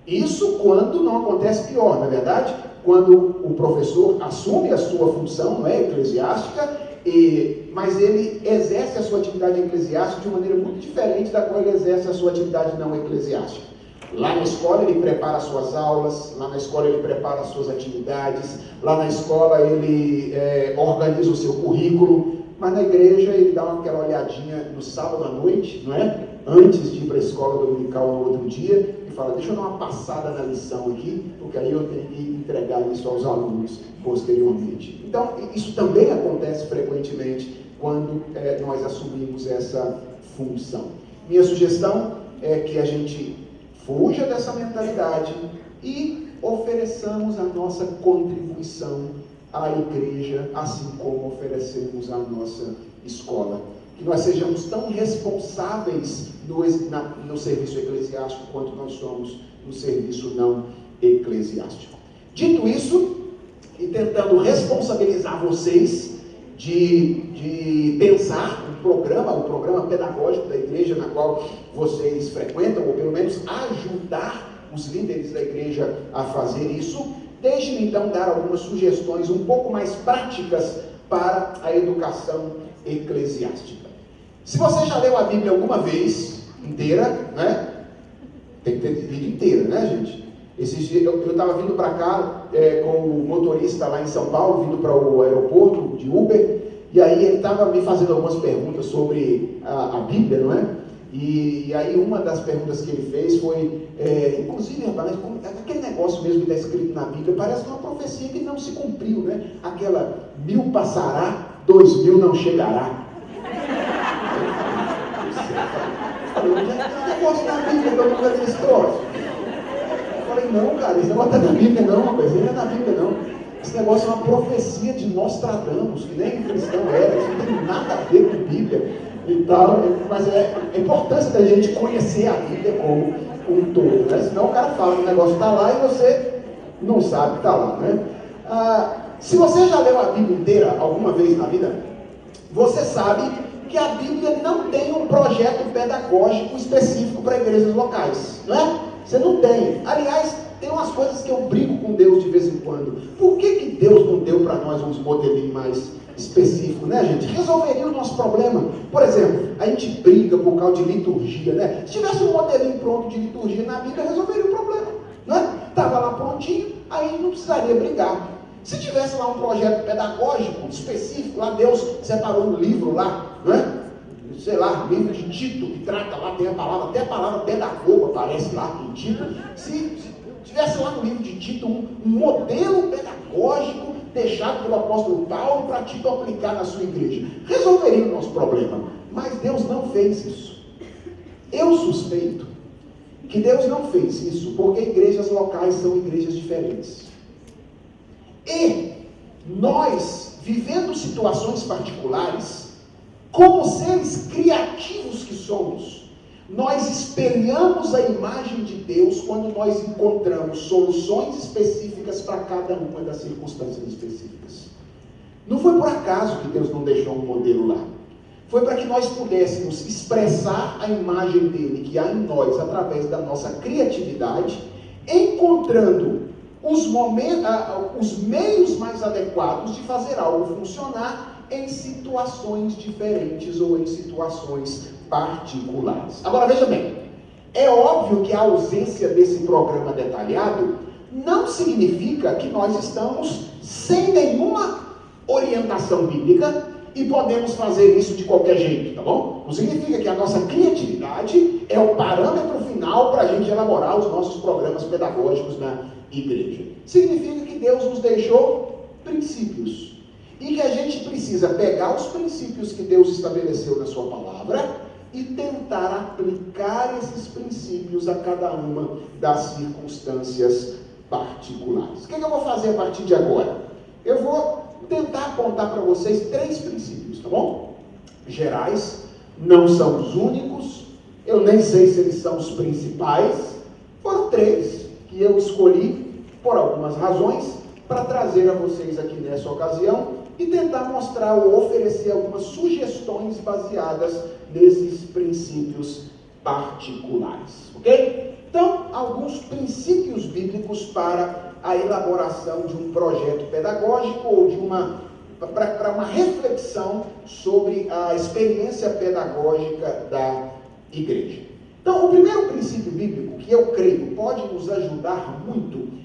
Isso quando não acontece pior, não é verdade? Quando o professor assume a sua função, não é, eclesiástica, mas ele exerce a sua atividade eclesiástica de uma maneira muito diferente da qual ele exerce a sua atividade não eclesiástica. Lá na escola ele prepara as suas aulas, lá na escola ele prepara as suas atividades, lá na escola ele organiza o seu currículo, mas na igreja ele dá aquela olhadinha no sábado à noite, não é? Antes de ir para a escola dominical no outro dia, e fala, deixa eu dar uma passada na lição aqui, porque aí eu tenho que entregar isso aos alunos posteriormente. Então, isso também acontece frequentemente quando nós assumimos essa função. Minha sugestão é que a gente fuja dessa mentalidade e ofereçamos a nossa contribuição à igreja, assim como oferecemos à nossa escola. Que nós sejamos tão responsáveis no serviço eclesiástico quanto nós somos no serviço não eclesiástico. Dito isso, e tentando responsabilizar vocês de pensar o programa pedagógico da igreja na qual vocês frequentam, ou pelo menos ajudar os líderes da igreja a fazer isso, deixe-me então dar algumas sugestões um pouco mais práticas para a educação eclesiástica. Se você já leu a Bíblia alguma vez, inteira, né? Tem que ter lido inteira, né, gente? Esses dias eu estava vindo para cá com o motorista lá em São Paulo, vindo para o aeroporto de Uber, e aí ele estava me fazendo algumas perguntas sobre a Bíblia, não é? E aí uma das perguntas que ele fez foi, inclusive, rapaz, aquele negócio mesmo que está escrito na Bíblia, parece uma profecia que não se cumpriu, né? Aquela 1000 passará, 2000 não chegará. Eu falei, onde é que tem um negócio na Bíblia que eu nunca vi esse troço? Eu falei, não, cara, isso não está na Bíblia não, rapaz, isso não é na Bíblia não. Esse negócio é uma profecia de Nostradamus, que nem cristão era, isso não tem nada a ver com Bíblia e tal, mas é a importância da gente conhecer a Bíblia como um todo, né? Senão o cara fala que o negócio está lá e você não sabe que está lá, né? Se você já leu a Bíblia inteira alguma vez na vida, você sabe que a Bíblia não tem um projeto pedagógico específico para igrejas locais, não é? Você não tem. Aliás, tem umas coisas que eu brigo com Deus de vez em quando. Por que Deus não deu para nós uns modelinhos mais específicos, né, gente? Resolveria o nosso problema. Por exemplo, a gente briga por causa de liturgia, né? Se tivesse um modelinho pronto de liturgia na Bíblia, resolveria o problema, né? Estava lá prontinho, aí não precisaria brigar. Se tivesse lá um projeto pedagógico específico, lá Deus separou um livro lá, né? Sei lá, livro de Tito, que trata lá, tem a palavra, até a palavra pedagogo aparece lá em Tito. Se tivesse lá no livro de Tito um modelo pedagógico deixado pelo apóstolo Paulo para Tito aplicar na sua igreja, resolveria o nosso problema. Mas Deus não fez isso. Eu suspeito que Deus não fez isso porque igrejas locais são igrejas diferentes. E nós, vivendo situações particulares, como seres criativos que somos, nós espelhamos a imagem de Deus quando nós encontramos soluções específicas para cada uma das circunstâncias específicas. Não foi por acaso que Deus não deixou um modelo lá. Foi para que nós pudéssemos expressar a imagem dele que há em nós através da nossa criatividade, encontrando os meios mais adequados de fazer algo funcionar em situações diferentes ou em situações particulares. Agora veja bem, é óbvio que a ausência desse programa detalhado não significa que nós estamos sem nenhuma orientação bíblica e podemos fazer isso de qualquer jeito, tá bom? Não significa que a nossa criatividade é o parâmetro final para a gente elaborar os nossos programas pedagógicos na igreja. Significa que Deus nos deixou princípios. E que a gente precisa pegar os princípios que Deus estabeleceu na sua palavra e tentar aplicar esses princípios a cada uma das circunstâncias particulares. O que eu vou fazer a partir de agora? Eu vou tentar apontar para vocês 3 princípios, tá bom? Gerais, não são os únicos, eu nem sei se eles são os principais, foram 3 que eu escolhi por algumas razões para trazer a vocês aqui nessa ocasião e tentar mostrar ou oferecer algumas sugestões baseadas nesses princípios particulares, ok? Então, alguns princípios bíblicos para a elaboração de um projeto pedagógico ou para uma reflexão sobre a experiência pedagógica da igreja. Então, o primeiro princípio bíblico que eu creio pode nos ajudar muito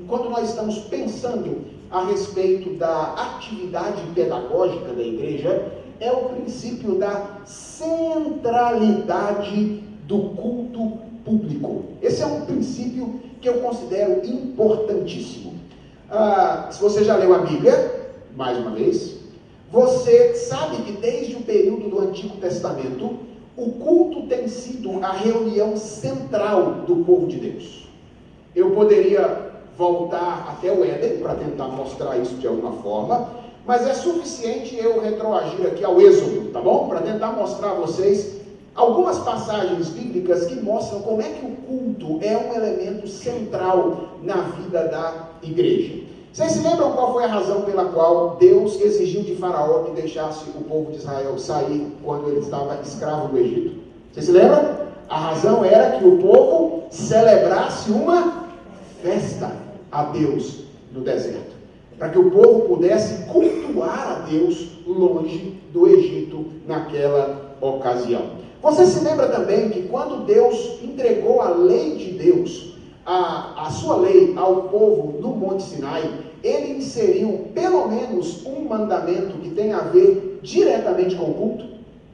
quando nós estamos pensando a respeito da atividade pedagógica da igreja, é o princípio da centralidade do culto público. Esse é um princípio que eu considero importantíssimo. Se você já leu a Bíblia, mais uma vez, você sabe que desde o período do Antigo Testamento, o culto tem sido a reunião central do povo de Deus. Eu poderia voltar até o Éden para tentar mostrar isso de alguma forma, mas é suficiente eu retroagir aqui ao Êxodo, tá bom? Para tentar mostrar a vocês algumas passagens bíblicas que mostram como é que o culto é um elemento central na vida da igreja. Vocês se lembram qual foi a razão pela qual Deus exigiu de Faraó que deixasse o povo de Israel sair quando ele estava escravo do Egito? Vocês se lembram? A razão era que o povo celebrasse uma festa a Deus no deserto, para que o povo pudesse cultuar a Deus longe do Egito naquela ocasião. Você se lembra também que quando Deus entregou a lei de Deus, a sua lei ao povo no Monte Sinai, ele inseriu pelo menos um mandamento que tem a ver diretamente com o culto.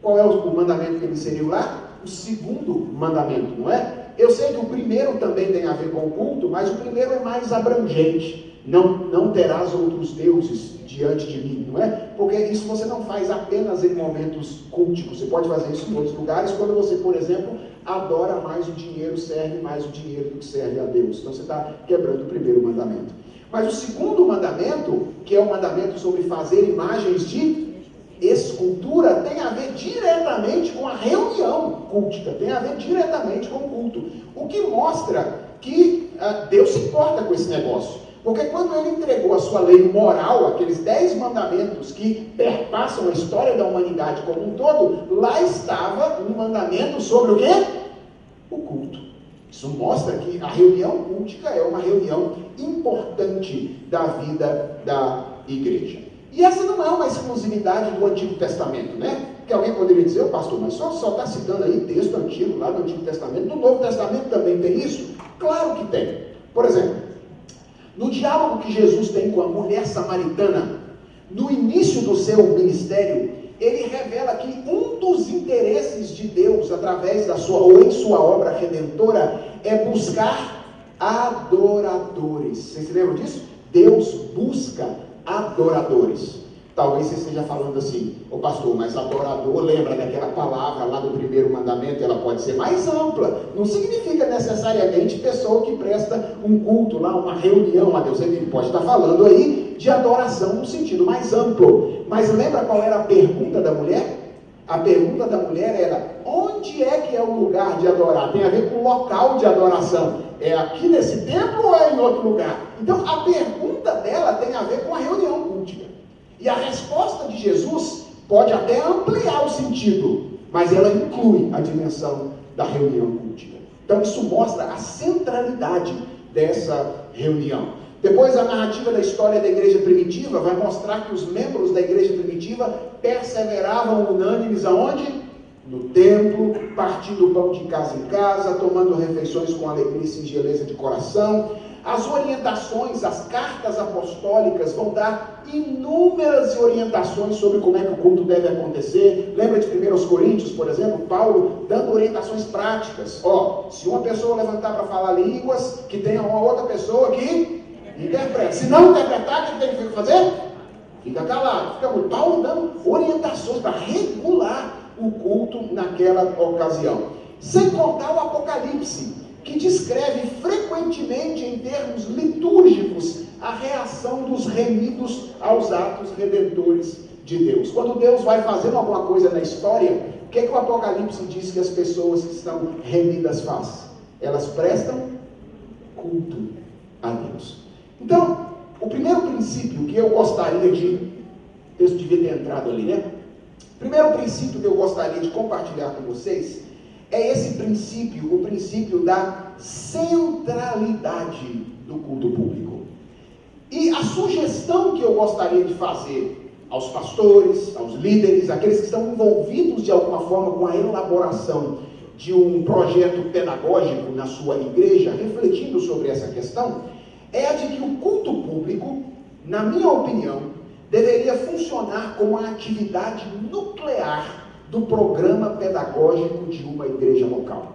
Qual é o mandamento que ele inseriu lá? O segundo mandamento, não é? Eu sei que o primeiro também tem a ver com o culto, mas o primeiro é mais abrangente. Não terás outros deuses diante de mim, não é? Porque isso você não faz apenas em momentos culticos. Você pode fazer isso em outros lugares, quando você, por exemplo, adora mais o dinheiro, serve mais o dinheiro do que serve a Deus. Então você está quebrando o primeiro mandamento. Mas o segundo mandamento, que é o mandamento sobre fazer imagens de escultura, tem a ver diretamente com a reunião cultica, tem a ver diretamente com o culto. O que mostra que Deus se importa com esse negócio. Porque quando ele entregou a sua lei moral, aqueles 10 mandamentos que perpassam a história da humanidade como um todo, lá estava um mandamento sobre o quê? O culto. Isso mostra que a reunião cultica é uma reunião importante da vida da igreja. E essa não é uma exclusividade do Antigo Testamento, né? Porque alguém poderia dizer, pastor, mas só está citando aí texto antigo lá do Antigo Testamento. No Novo Testamento também tem isso? Claro que tem. Por exemplo, no diálogo que Jesus tem com a mulher samaritana, no início do seu ministério, ele revela que um dos interesses de Deus, através da sua, ou em sua obra redentora, é buscar adoradores. Vocês se lembram disso? Deus busca adoradores. Talvez você esteja falando assim, ô pastor, mas adorador, lembra daquela palavra lá do primeiro mandamento, ela pode ser mais ampla, não significa necessariamente pessoa que presta um culto lá, uma reunião a Deus, ele pode estar falando aí de adoração no sentido mais amplo. Mas lembra qual era a pergunta da mulher? A pergunta da mulher era, onde é que é o lugar de adorar? Tem a ver com o local de adoração. É aqui nesse templo ou é em outro lugar? Então a pergunta dela tem a ver com a reunião cultica. E a resposta de Jesus pode até ampliar o sentido, mas ela inclui a dimensão da reunião cultica. Então isso mostra a centralidade dessa reunião. Depois a narrativa da história da igreja primitiva vai mostrar que os membros da igreja primitiva perseveravam unânimes aonde? No templo, partindo o pão de casa em casa, tomando refeições com alegria e singeleza de coração. As orientações, as cartas apostólicas vão dar inúmeras orientações sobre como é que o culto deve acontecer. Lembra de 1 Coríntios, por exemplo, Paulo dando orientações práticas. Se uma pessoa levantar para falar línguas, que tenha uma outra pessoa que interpreta. Se não interpretar, o que tem que fazer? Fica calado. Paulo dando orientações para regular o culto naquela ocasião. Sem contar o Apocalipse, que descreve frequentemente em termos litúrgicos a reação dos remidos aos atos redentores de Deus. Quando Deus vai fazendo alguma coisa na história, o que o Apocalipse diz que as pessoas que estão remidas fazem? Elas prestam culto a Deus. Então, o primeiro princípio que eu gostaria de... O texto devia ter entrado ali, né? O primeiro princípio que eu gostaria de compartilhar com vocês é esse princípio, o princípio da centralidade do culto público. E a sugestão que eu gostaria de fazer aos pastores, aos líderes, aqueles que estão envolvidos de alguma forma com a elaboração de um projeto pedagógico na sua igreja, refletindo sobre essa questão, é a de que o culto público, na minha opinião, deveria funcionar como a atividade nuclear do programa pedagógico de uma igreja local.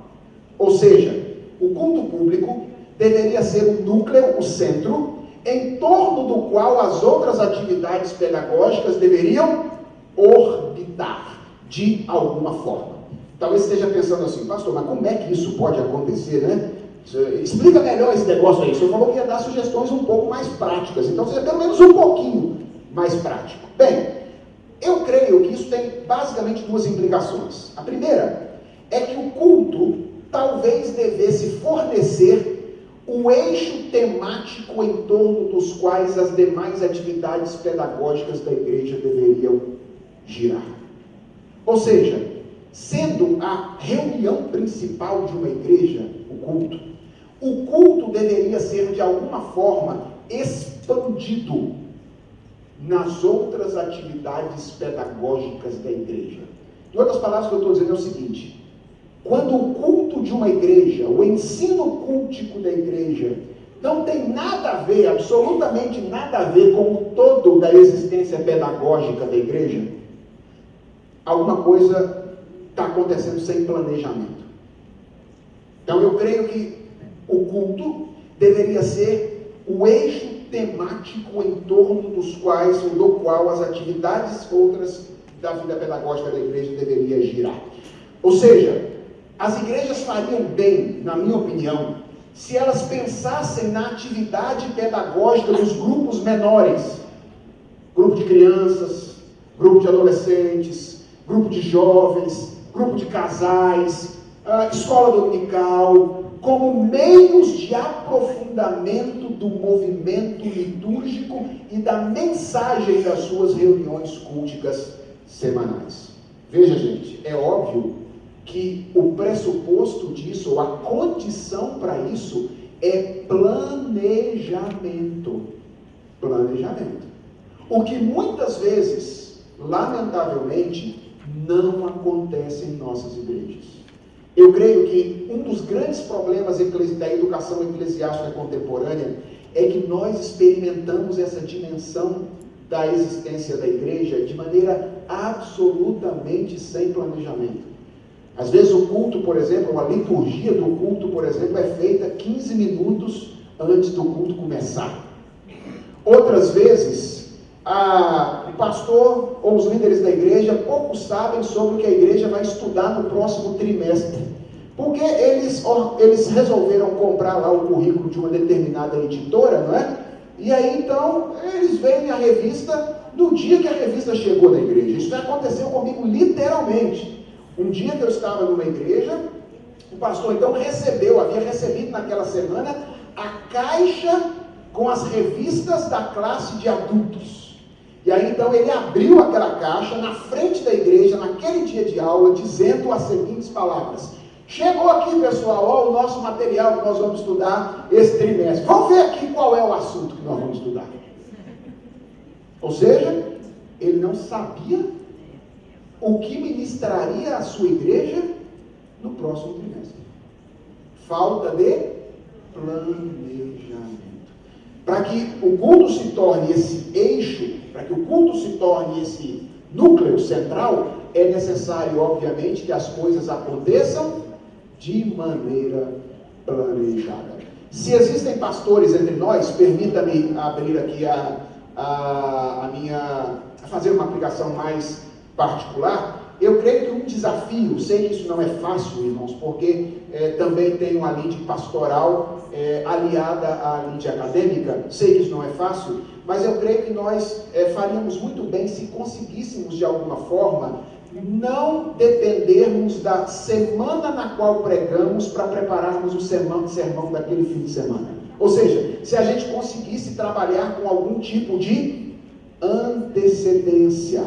Ou seja, o culto público deveria ser o núcleo, o centro, em torno do qual as outras atividades pedagógicas deveriam orbitar de alguma forma. Talvez esteja pensando assim, pastor, mas como é que isso pode acontecer, né? Explica melhor esse negócio aí. O senhor falou que ia dar sugestões um pouco mais práticas, então seja pelo menos um pouquinho mais prático. Bem, eu creio que isso tem basicamente duas implicações. A primeira é que o culto talvez devesse fornecer o eixo temático em torno dos quais as demais atividades pedagógicas da igreja deveriam girar. Ou seja, sendo a reunião principal de uma igreja o culto deveria ser de alguma forma expandido nas outras atividades pedagógicas da igreja. Em outras palavras, o que eu estou dizendo é o seguinte: quando o culto de uma igreja, o ensino cultico da igreja, não tem nada a ver, absolutamente nada a ver com o todo da existência pedagógica da igreja, alguma coisa está acontecendo sem planejamento. Então eu creio que o culto deveria ser o eixo temático em torno do qual as atividades outras da vida pedagógica da igreja deveria girar. Ou seja, as igrejas fariam bem, na minha opinião, se elas pensassem na atividade pedagógica dos grupos menores, grupo de crianças, grupo de adolescentes, grupo de jovens, grupo de casais, escola dominical, como meios de aprofundamento do movimento litúrgico e da mensagem das suas reuniões culticas semanais. Veja, gente, é óbvio que o pressuposto disso, ou a condição para isso, é planejamento. Planejamento. O que muitas vezes, lamentavelmente, não acontece em nossas igrejas. Eu creio que um dos grandes problemas da educação eclesiástica contemporânea é que nós experimentamos essa dimensão da existência da igreja de maneira absolutamente sem planejamento. Às vezes o culto, por exemplo, a liturgia do culto, por exemplo, é feita 15 minutos antes do culto começar. Outras vezes, o pastor ou os líderes da igreja pouco sabem sobre o que a igreja vai estudar no próximo trimestre, porque eles resolveram comprar lá o currículo de uma determinada editora, não é? E aí então eles veem a revista no dia que a revista chegou na igreja. Isso aconteceu comigo literalmente. Um dia que eu estava numa igreja, o pastor então havia recebido naquela semana a caixa com as revistas da classe de adultos. E aí então ele abriu aquela caixa na frente da igreja, naquele dia de aula, dizendo as seguintes palavras: chegou aqui, pessoal, ó, o nosso material que nós vamos estudar esse trimestre. Vamos ver aqui qual é o assunto que nós vamos estudar. Ou seja, ele não sabia o que ministraria a sua igreja no próximo trimestre. Falta de planejamento. Para que o culto se torne esse eixo, para que o culto se torne esse núcleo central, é necessário, obviamente, que as coisas aconteçam de maneira planejada. Se existem pastores entre nós, permita-me abrir aqui fazer uma aplicação mais particular. Eu creio que um desafio, sei que isso não é fácil, irmãos, porque também tem uma lide pastoral aliada à lide acadêmica, sei que isso não é fácil, mas eu creio que nós faríamos muito bem se conseguíssemos de alguma forma não dependermos da semana na qual pregamos para prepararmos o sermão daquele fim de semana. Ou seja, se a gente conseguisse trabalhar com algum tipo de antecedência.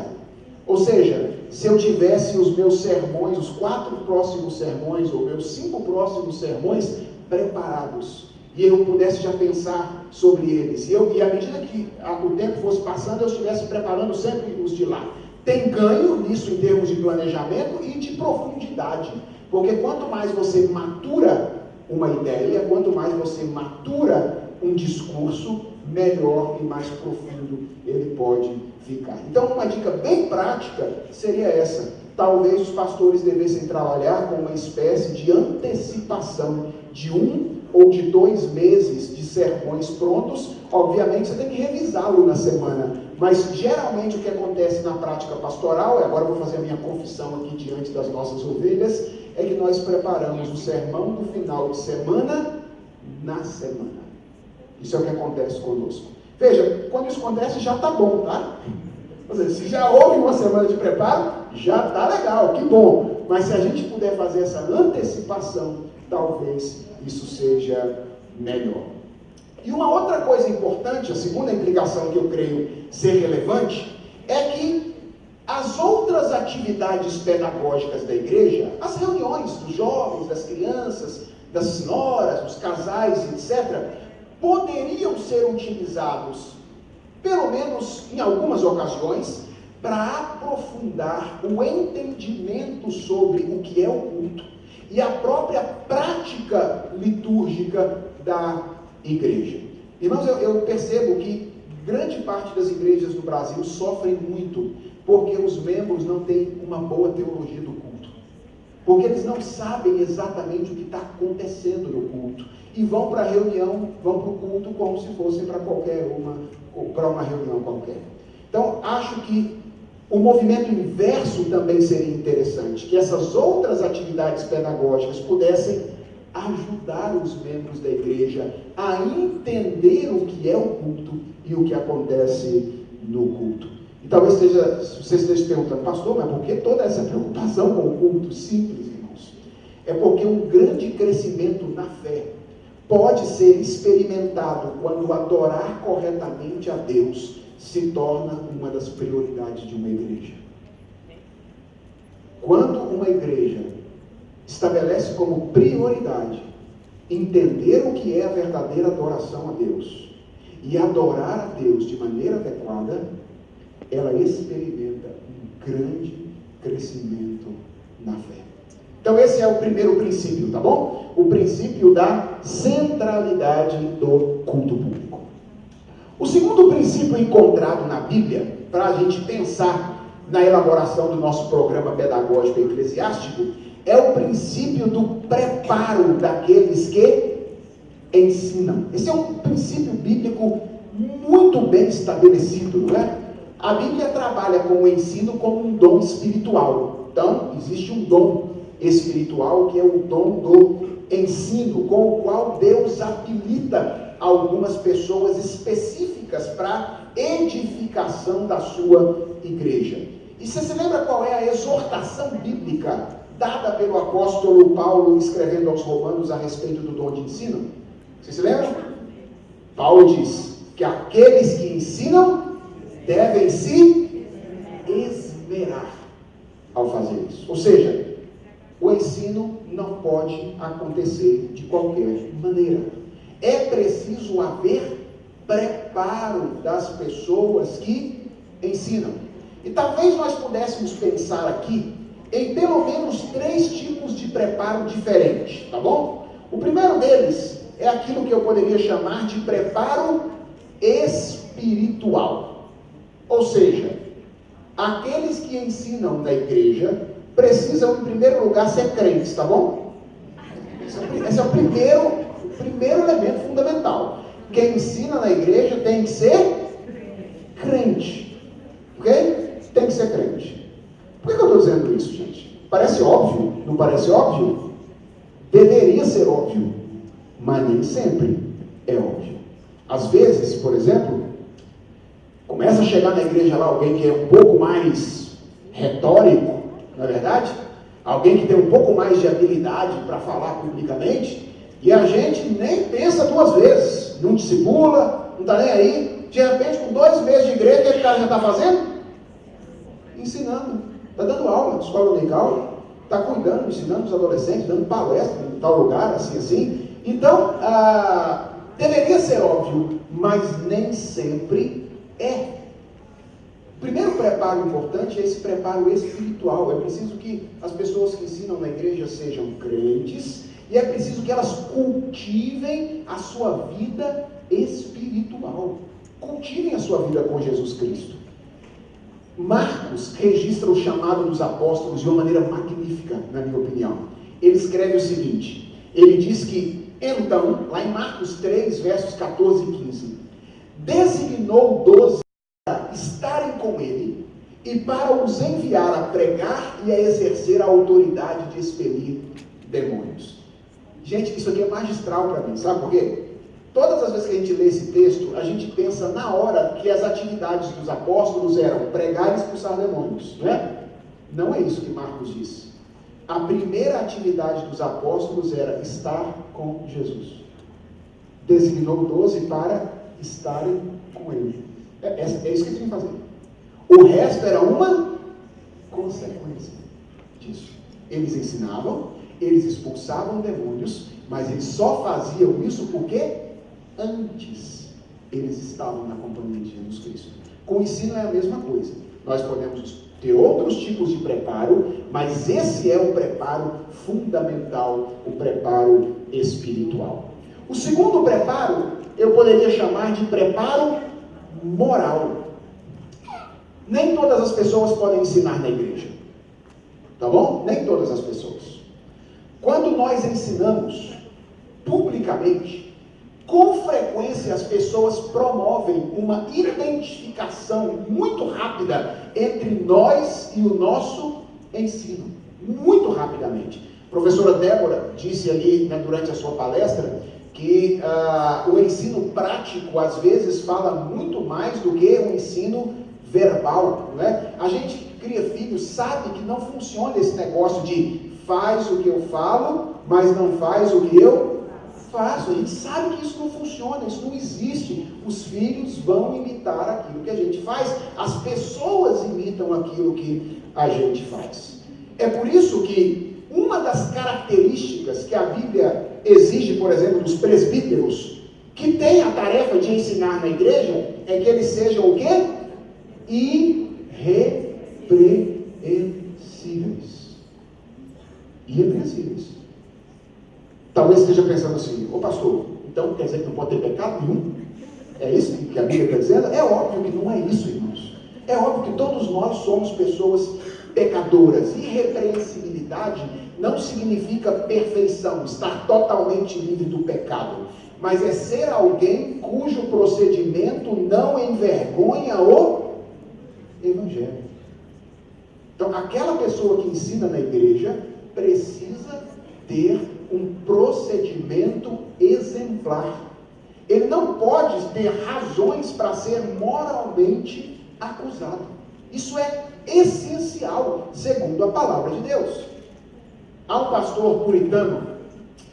Ou seja, se eu tivesse os meus sermões, os 4 próximos sermões, ou meus 5 próximos sermões preparados, e eu pudesse já pensar sobre eles, e à medida que o tempo fosse passando, eu estivesse preparando sempre os de lá. Tem ganho nisso em termos de planejamento e de profundidade, porque quanto mais você matura uma ideia, quanto mais você matura um discurso, melhor e mais profundo ele pode ficar. Então, uma dica bem prática seria essa: talvez os pastores devessem trabalhar com uma espécie de antecipação de 1 ou de 2 meses de sermões prontos. Obviamente você tem que revisá-lo na semana, mas geralmente o que acontece na prática pastoral, e agora eu vou fazer a minha confissão aqui diante das nossas ovelhas, é que nós preparamos o sermão do final de semana na semana. Isso é o que acontece conosco. Veja, quando isso acontece já está bom, tá? Ou seja, se já houve uma semana de preparo, já está legal, que bom. Mas se a gente puder fazer essa antecipação, talvez isso seja melhor. E uma outra coisa importante, a segunda implicação que eu creio ser relevante, é que as outras atividades pedagógicas da igreja, as reuniões dos jovens, das crianças, das senhoras, dos casais, etc., poderiam ser utilizados, pelo menos em algumas ocasiões, para aprofundar o entendimento sobre o que é o culto e a própria prática litúrgica da igreja. Irmãos, eu percebo que grande parte das igrejas do Brasil sofrem muito porque os membros não têm uma boa teologia do culto, porque eles não sabem exatamente o que está acontecendo no culto e vão para a reunião, vão para o culto como se fossem para uma reunião qualquer. Então, acho que o movimento inverso também seria interessante, que essas outras atividades pedagógicas pudessem ajudar os membros da igreja a entender o que é o culto e o que acontece no culto. E talvez você esteja se perguntando, pastor, mas por que toda essa preocupação com o culto? Simples, irmãos. É porque um grande crescimento na fé pode ser experimentado quando adorar corretamente a Deus se torna uma das prioridades de uma igreja. Quando uma igreja estabelece como prioridade entender o que é a verdadeira adoração a Deus e adorar a Deus de maneira adequada, ela experimenta um grande crescimento na fé. Então esse é o primeiro princípio, tá bom? O princípio da centralidade do culto público. O segundo princípio encontrado na Bíblia, para a gente pensar na elaboração do nosso programa pedagógico eclesiástico, é o princípio do preparo daqueles que ensinam. Esse é um princípio bíblico muito bem estabelecido, não é? A Bíblia trabalha com o ensino como um dom espiritual. Então, existe um dom espiritual que é o dom do ensino, com o qual Deus habilita algumas pessoas específicas para edificação da sua igreja. E você se lembra qual é a exortação bíblica dada pelo apóstolo Paulo escrevendo aos Romanos a respeito do dom de ensino? Você se lembra? Paulo diz que aqueles que ensinam devem se esmerar ao fazer isso. Ou seja, o ensino não pode acontecer de qualquer maneira. É preciso haver preparo das pessoas que ensinam. E talvez nós pudéssemos pensar aqui em pelo menos 3 tipos de preparo diferentes, tá bom? O primeiro deles é aquilo que eu poderia chamar de preparo espiritual. Ou seja, aqueles que ensinam na igreja precisam, em primeiro lugar, ser crentes, tá bom? Esse é o primeiro elemento fundamental. Quem ensina na igreja tem que ser crente, ok? Tem que ser crente. Por que eu estou dizendo isso, gente? Parece óbvio, não parece óbvio? Deveria ser óbvio, mas nem sempre é óbvio. Às vezes, por exemplo, começa a chegar na igreja lá alguém que é um pouco mais retórico, não é verdade? Alguém que tem um pouco mais de habilidade para falar publicamente, e a gente nem pensa 2 vezes, não discipula, não está nem aí. De repente, com 2 meses de igreja, o que esse cara já está fazendo? Ensinando, está dando aula, escola dominical, está cuidando, ensinando os adolescentes, dando palestra em tal lugar, assim. Então, deveria ser óbvio, mas nem sempre é. O primeiro preparo importante é esse preparo espiritual. É preciso que as pessoas que ensinam na igreja sejam crentes, e é preciso que elas cultivem a sua vida espiritual. Cultivem a sua vida com Jesus Cristo. Marcos registra o chamado dos apóstolos de uma maneira magnífica, na minha opinião. Ele escreve o seguinte, ele diz que, então, lá em Marcos 3, versos 14 e 15, designou 12 para estarem com ele e para os enviar a pregar e a exercer a autoridade de expelir demônios. Gente, isso aqui é magistral para mim, sabe por quê? Todas as vezes que a gente lê esse texto, a gente pensa na hora que as atividades dos apóstolos eram pregar e expulsar demônios, né? Não é isso que Marcos diz. A primeira atividade dos apóstolos era estar com Jesus. Designou 12 para estarem com ele. É isso que eles tinham que fazer. O resto era uma consequência disso. Eles ensinavam, eles expulsavam demônios, mas eles só faziam isso porque antes eles estavam na companhia de Jesus Cristo. Com o ensino é a mesma coisa. Nós podemos ter outros tipos de preparo, mas esse é o preparo fundamental, o preparo espiritual. O segundo preparo, eu poderia chamar de preparo moral. Nem todas as pessoas podem ensinar na igreja. Tá bom? Nem todas as pessoas. Quando nós ensinamos publicamente, com frequência as pessoas promovem uma identificação muito rápida entre nós e o nosso ensino. Muito rapidamente. A professora Débora disse ali, né, durante a sua palestra, que o ensino prático, às vezes, fala muito mais do que o ensino verbal, né? A gente cria filhos, sabe que não funciona esse negócio de faz o que eu falo, mas não faz o que eu faço. A gente sabe que isso não funciona, isso não existe. Os filhos vão imitar aquilo que a gente faz, as pessoas imitam aquilo que a gente faz. É por isso que uma das características que a Bíblia exige, por exemplo, dos presbíteros, que tem a tarefa de ensinar na igreja, é que eles sejam o quê? Irrepreensíveis. Irrepreensíveis. Talvez esteja pensando assim, ô pastor, então quer dizer que não pode ter pecado nenhum? É isso que a Bíblia está dizendo? É óbvio que não é isso, irmãos. É óbvio que todos nós somos pessoas pecadoras. Irrepreensibilidade não significa perfeição, estar totalmente livre do pecado, mas é ser alguém cujo procedimento não envergonha o Evangelho. Então, aquela pessoa que ensina na igreja precisa ter um procedimento exemplar. Ele não pode ter razões para ser moralmente acusado. Isso é essencial, segundo a palavra de Deus. Há um pastor puritano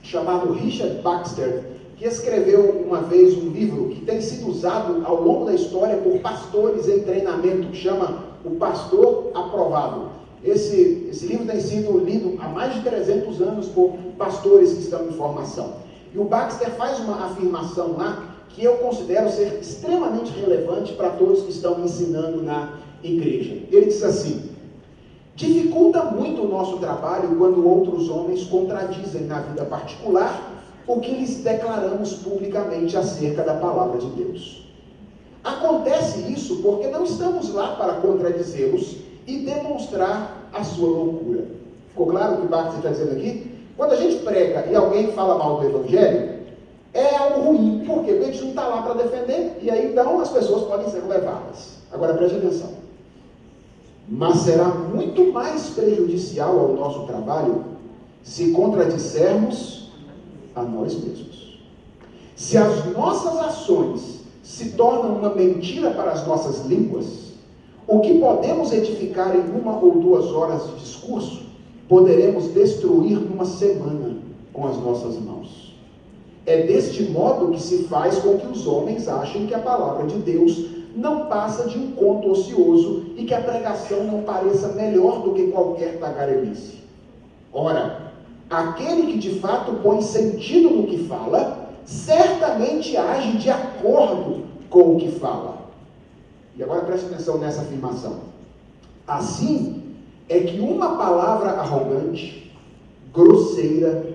chamado Richard Baxter, que escreveu uma vez um livro que tem sido usado ao longo da história por pastores em treinamento, que chama O Pastor Aprovado. Esse livro tem sido lido há mais de 300 anos por pastores que estão em formação. E o Baxter faz uma afirmação lá que eu considero ser extremamente relevante para todos que estão ensinando na igreja. Ele diz assim: dificulta muito o nosso trabalho quando outros homens contradizem na vida particular o que lhes declaramos publicamente acerca da palavra de Deus. Acontece isso porque não estamos lá para contradizê-los e demonstrar a sua loucura. Ficou claro o que o Baxter está dizendo aqui? Quando a gente prega e alguém fala mal do Evangelho, é algo ruim. Por quê? Porque a gente não está lá para defender, e aí então as pessoas podem ser levadas. Agora preste atenção. Mas será muito mais prejudicial ao nosso trabalho se contradissermos a nós mesmos. Se as nossas ações se tornam uma mentira para as nossas línguas, o que podemos edificar em 1 ou 2 horas de discurso, poderemos destruir numa semana com as nossas mãos. É deste modo que se faz com que os homens achem que a palavra de Deus não passa de um conto ocioso e que a pregação não pareça melhor do que qualquer tagarelice. Ora, aquele que de fato põe sentido no que fala, certamente age de acordo com o que fala. E agora preste atenção nessa afirmação. Assim é que uma palavra arrogante, grosseira,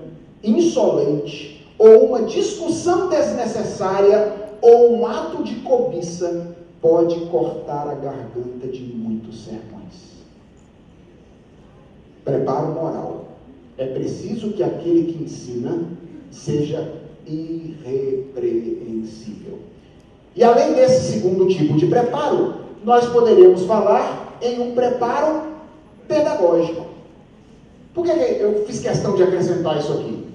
insolente, ou uma discussão desnecessária, ou um ato de cobiça, pode cortar a garganta de muitos sermões. Preparo moral. É preciso que aquele que ensina seja irrepreensível. E além desse segundo tipo de preparo, nós poderíamos falar em um preparo pedagógico. Por que eu fiz questão de acrescentar isso aqui?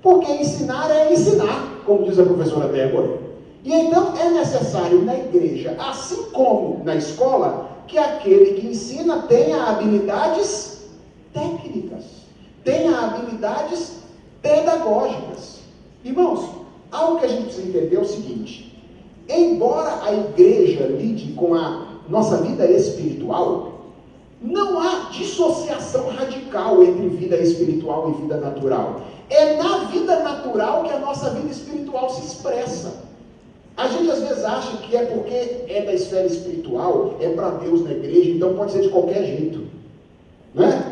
Porque ensinar é ensinar, como diz a professora Débora. E então é necessário na igreja, assim como na escola, que aquele que ensina tenha habilidades técnicas, tenha habilidades pedagógicas. Irmãos, algo que a gente precisa entender é o seguinte: embora a igreja lide com a nossa vida espiritual, não há dissociação radical entre vida espiritual e vida natural. É na vida natural que a nossa vida espiritual se expressa. A gente às vezes acha que é porque é da esfera espiritual, é para Deus na igreja, então pode ser de qualquer jeito, né?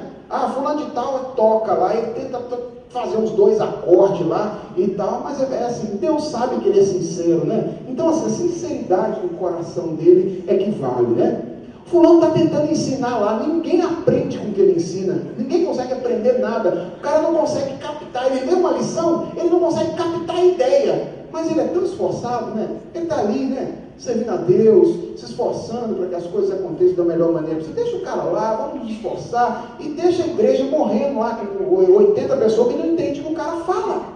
Fulano de tal toca lá, ele tenta fazer uns 2 acordes lá e tal, mas é assim, Deus sabe que ele é sincero, né? Então assim, a sinceridade no coração dele é que vale, né? Fulano está tentando ensinar lá, ninguém aprende com o que ele ensina, ninguém consegue aprender nada, o cara não consegue captar, ele lê uma lição, ele não consegue captar a ideia, mas ele é tão esforçado, né? Ele está ali, né? servindo a Deus, se esforçando para que as coisas aconteçam da melhor maneira. Você deixa o cara lá, vamos nos esforçar, e deixa a igreja morrendo lá, com 80 pessoas que não entendem o que o cara fala.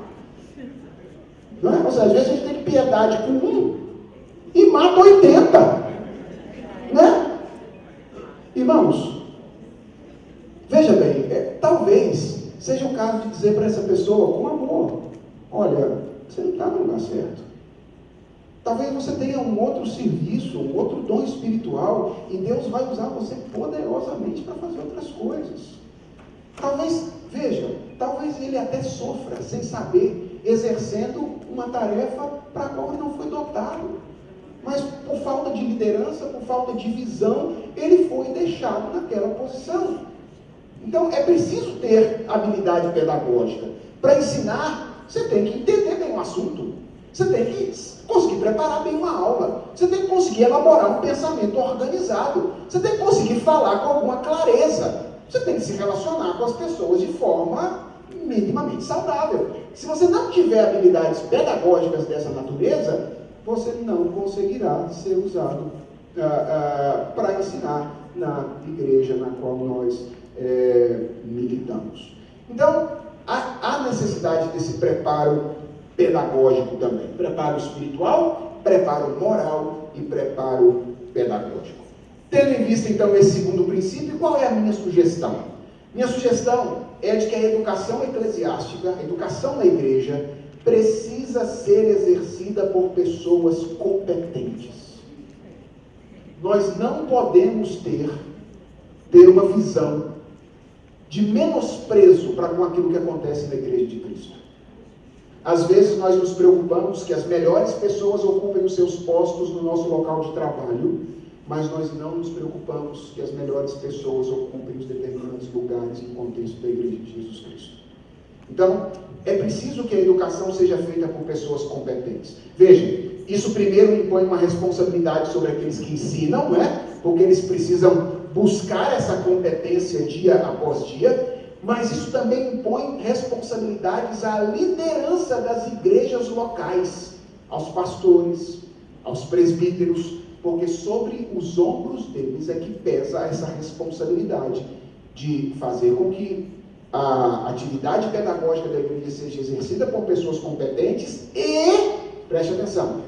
Não é? Ou seja, às vezes a gente tem piedade com um e mata 80. Né? Irmãos, veja bem, talvez seja o caso de dizer para essa pessoa com amor: olha, você não está no lugar certo. Talvez você tenha um outro serviço, um outro dom espiritual, e Deus vai usar você poderosamente para fazer outras coisas. Talvez, veja, talvez ele até sofra sem saber, exercendo uma tarefa para a qual ele não foi dotado. Mas por falta de liderança, por falta de visão, ele foi deixado naquela posição. Então é preciso ter habilidade pedagógica. Para ensinar, você tem que entender bem o assunto. Você tem que conseguir preparar bem uma aula. Você tem que conseguir elaborar um pensamento organizado. Você tem que conseguir falar com alguma clareza. Você tem que se relacionar com as pessoas de forma minimamente saudável. Se você não tiver habilidades pedagógicas dessa natureza, você não conseguirá ser usado para ensinar na igreja na qual nós militamos. Então, há necessidade desse preparo pedagógico também. Preparo espiritual, preparo moral e preparo pedagógico. Tendo em vista, então, esse segundo princípio, qual é a minha sugestão? Minha sugestão é de que a educação eclesiástica, a educação na igreja, precisa ser exercida por pessoas competentes. Nós não podemos ter uma visão de menosprezo para com aquilo que acontece na igreja de Cristo. Às vezes nós nos preocupamos que as melhores pessoas ocupem os seus postos no nosso local de trabalho, mas nós não nos preocupamos que as melhores pessoas ocupem os determinados lugares no contexto da igreja de Jesus Cristo. Então, é preciso que a educação seja feita por pessoas competentes. Veja, isso primeiro impõe uma responsabilidade sobre aqueles que ensinam, né? Porque eles precisam buscar essa competência dia após dia, mas isso também impõe responsabilidades à liderança das igrejas locais, aos pastores, aos presbíteros, porque sobre os ombros deles é que pesa essa responsabilidade de fazer com que a atividade pedagógica da igreja seja exercida por pessoas competentes e, preste atenção,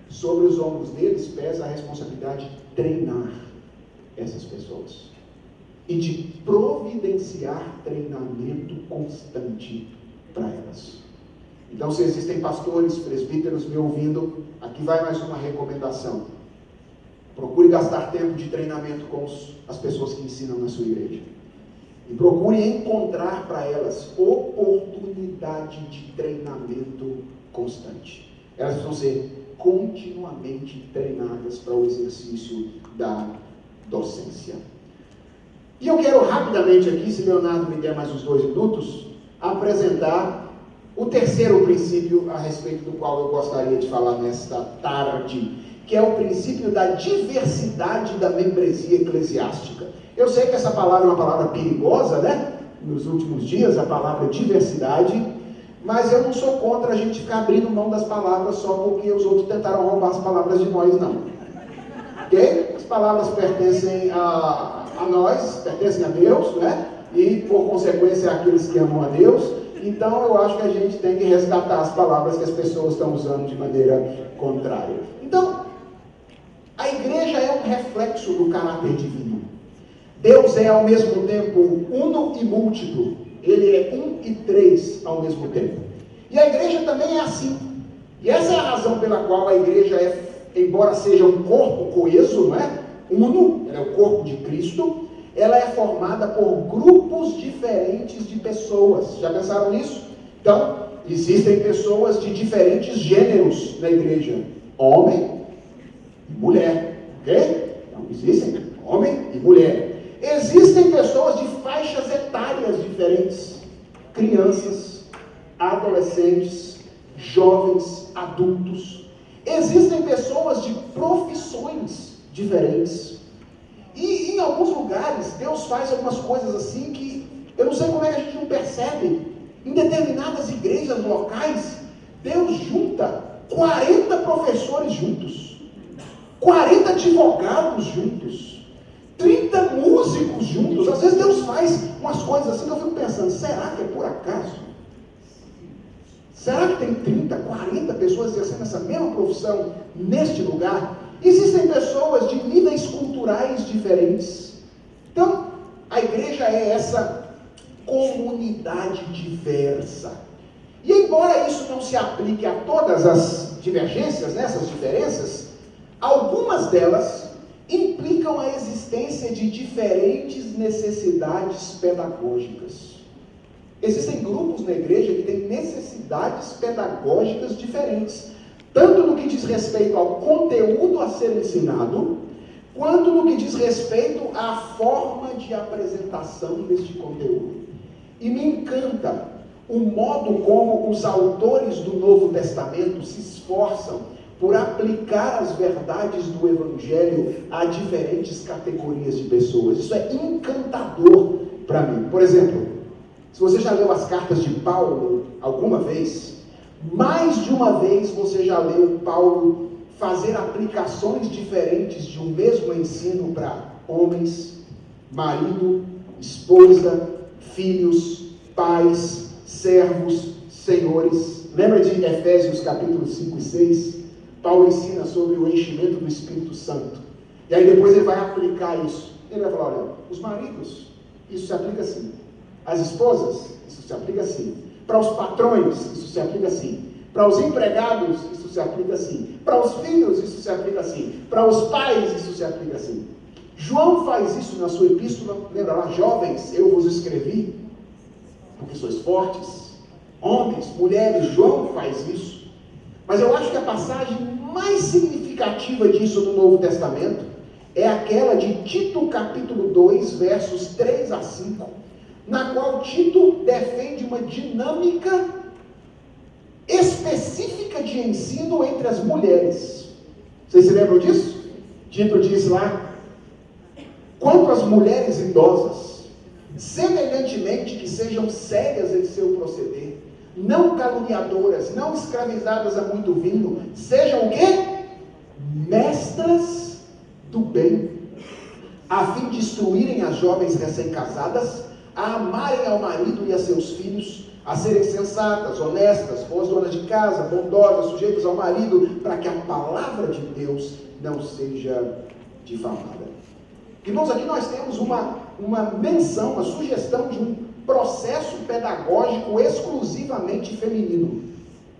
sobre os ombros deles pesa a responsabilidade de treinar essas pessoas e de providenciar treinamento constante para elas. Então, se existem pastores, presbíteros me ouvindo, aqui vai mais uma recomendação. Procure gastar tempo de treinamento com as pessoas que ensinam na sua igreja. E procure encontrar para elas oportunidade de treinamento constante. Elas precisam ser continuamente treinadas para o exercício da docência. E eu quero rapidamente aqui, se Leonardo me der mais uns 2 minutos, apresentar o terceiro princípio a respeito do qual eu gostaria de falar nesta tarde, que é o princípio da diversidade da membresia eclesiástica. Eu sei que essa palavra é uma palavra perigosa, né? Nos últimos dias, a palavra diversidade, mas eu não sou contra a gente ficar abrindo mão das palavras só porque os outros tentaram roubar as palavras de nós, não. Ok? As palavras pertencem a nós, pertencem a Deus, né? E, por consequência, àqueles que amam a Deus. Então, eu acho que a gente tem que resgatar as palavras que as pessoas estão usando de maneira contrária. Então, a igreja é um reflexo do caráter divino. Deus é ao mesmo tempo uno e múltiplo. Ele é 1 e 3 ao mesmo tempo. E a igreja também é assim. E essa é a razão pela qual a igreja embora seja um corpo coeso, não é? Uno, ela é o corpo de Cristo, ela é formada por grupos diferentes de pessoas. Já pensaram nisso? Então, existem pessoas de diferentes gêneros na igreja. Homem e mulher, ok? Então, existem homem e mulher. Existem pessoas de faixas etárias diferentes. Crianças, adolescentes, jovens, adultos. Existem pessoas de profissões diferentes. E em alguns lugares, Deus faz algumas coisas assim que eu não sei como é que a gente não percebe. Em determinadas igrejas locais, Deus junta 40 professores juntos. 40 advogados juntos, 30 músicos juntos. Às vezes Deus faz umas coisas assim que eu fico pensando, será que é por acaso? Será que tem 30, 40 pessoas exercendo essa mesma profissão neste lugar? Existem pessoas de níveis culturais diferentes. Então, a igreja é essa comunidade diversa. E embora isso não se aplique a todas as divergências, essas diferenças, algumas delas implicam a existência de diferentes necessidades pedagógicas. Existem grupos na igreja que têm necessidades pedagógicas diferentes, tanto no que diz respeito ao conteúdo a ser ensinado, quanto no que diz respeito à forma de apresentação deste conteúdo. E me encanta o modo como os autores do Novo Testamento se esforçam por aplicar as verdades do Evangelho a diferentes categorias de pessoas. Isso é encantador para mim. Por exemplo, se você já leu as cartas de Paulo alguma vez, mais de uma vez você já leu Paulo fazer aplicações diferentes de um mesmo ensino para homens, marido, esposa, filhos, pais, servos, senhores. Lembra de Efésios capítulos 5 e 6? Paulo ensina sobre o enchimento do Espírito Santo. E aí depois ele vai aplicar isso. Ele vai falar, olha, os maridos, isso se aplica assim. As esposas, isso se aplica assim. Para os patrões, isso se aplica assim. Para os empregados, isso se aplica assim. Para os filhos, isso se aplica assim. Para os pais, isso se aplica assim. João faz isso na sua epístola. Lembra lá, jovens, eu vos escrevi, porque sois fortes. Homens, mulheres, João faz isso. Mas eu acho que a passagem mais significativa disso no Novo Testamento é aquela de Tito capítulo 2, versos 3 a 5, na qual Tito defende uma dinâmica específica de ensino entre as mulheres. Vocês se lembram disso? Tito diz lá, quanto às mulheres idosas, semelhantemente que sejam sérias em seu proceder, não caluniadoras, não escravizadas a muito vinho, sejam o quê? Mestras do bem, a fim de instruírem as jovens recém-casadas a amarem ao marido e a seus filhos, a serem sensatas, honestas, boas donas de casa, bondosas, sujeitas ao marido, para que a palavra de Deus não seja difamada. Irmãos, aqui nós temos uma menção, uma sugestão de um processo pedagógico exclusivamente feminino.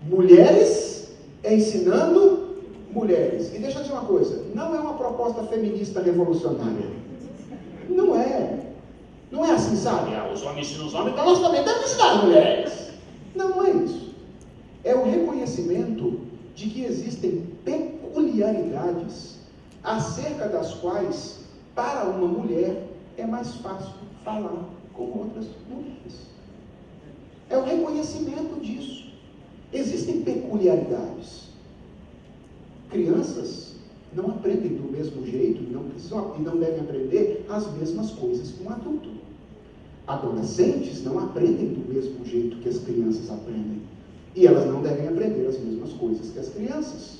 Mulheres ensinando mulheres. E deixa eu dizer uma coisa, não é uma proposta feminista revolucionária. Não é. Não é assim, sabe? Os homens ensinam os homens, então nós também temos que ensinar as mulheres. Não é isso. É o reconhecimento de que existem peculiaridades acerca das quais, para uma mulher, é mais fácil falar com outras mulheres. É o reconhecimento disso. Existem peculiaridades. Crianças não aprendem do mesmo jeito e não devem aprender as mesmas coisas que um adulto. Adolescentes não aprendem do mesmo jeito que as crianças aprendem. E elas não devem aprender as mesmas coisas que as crianças.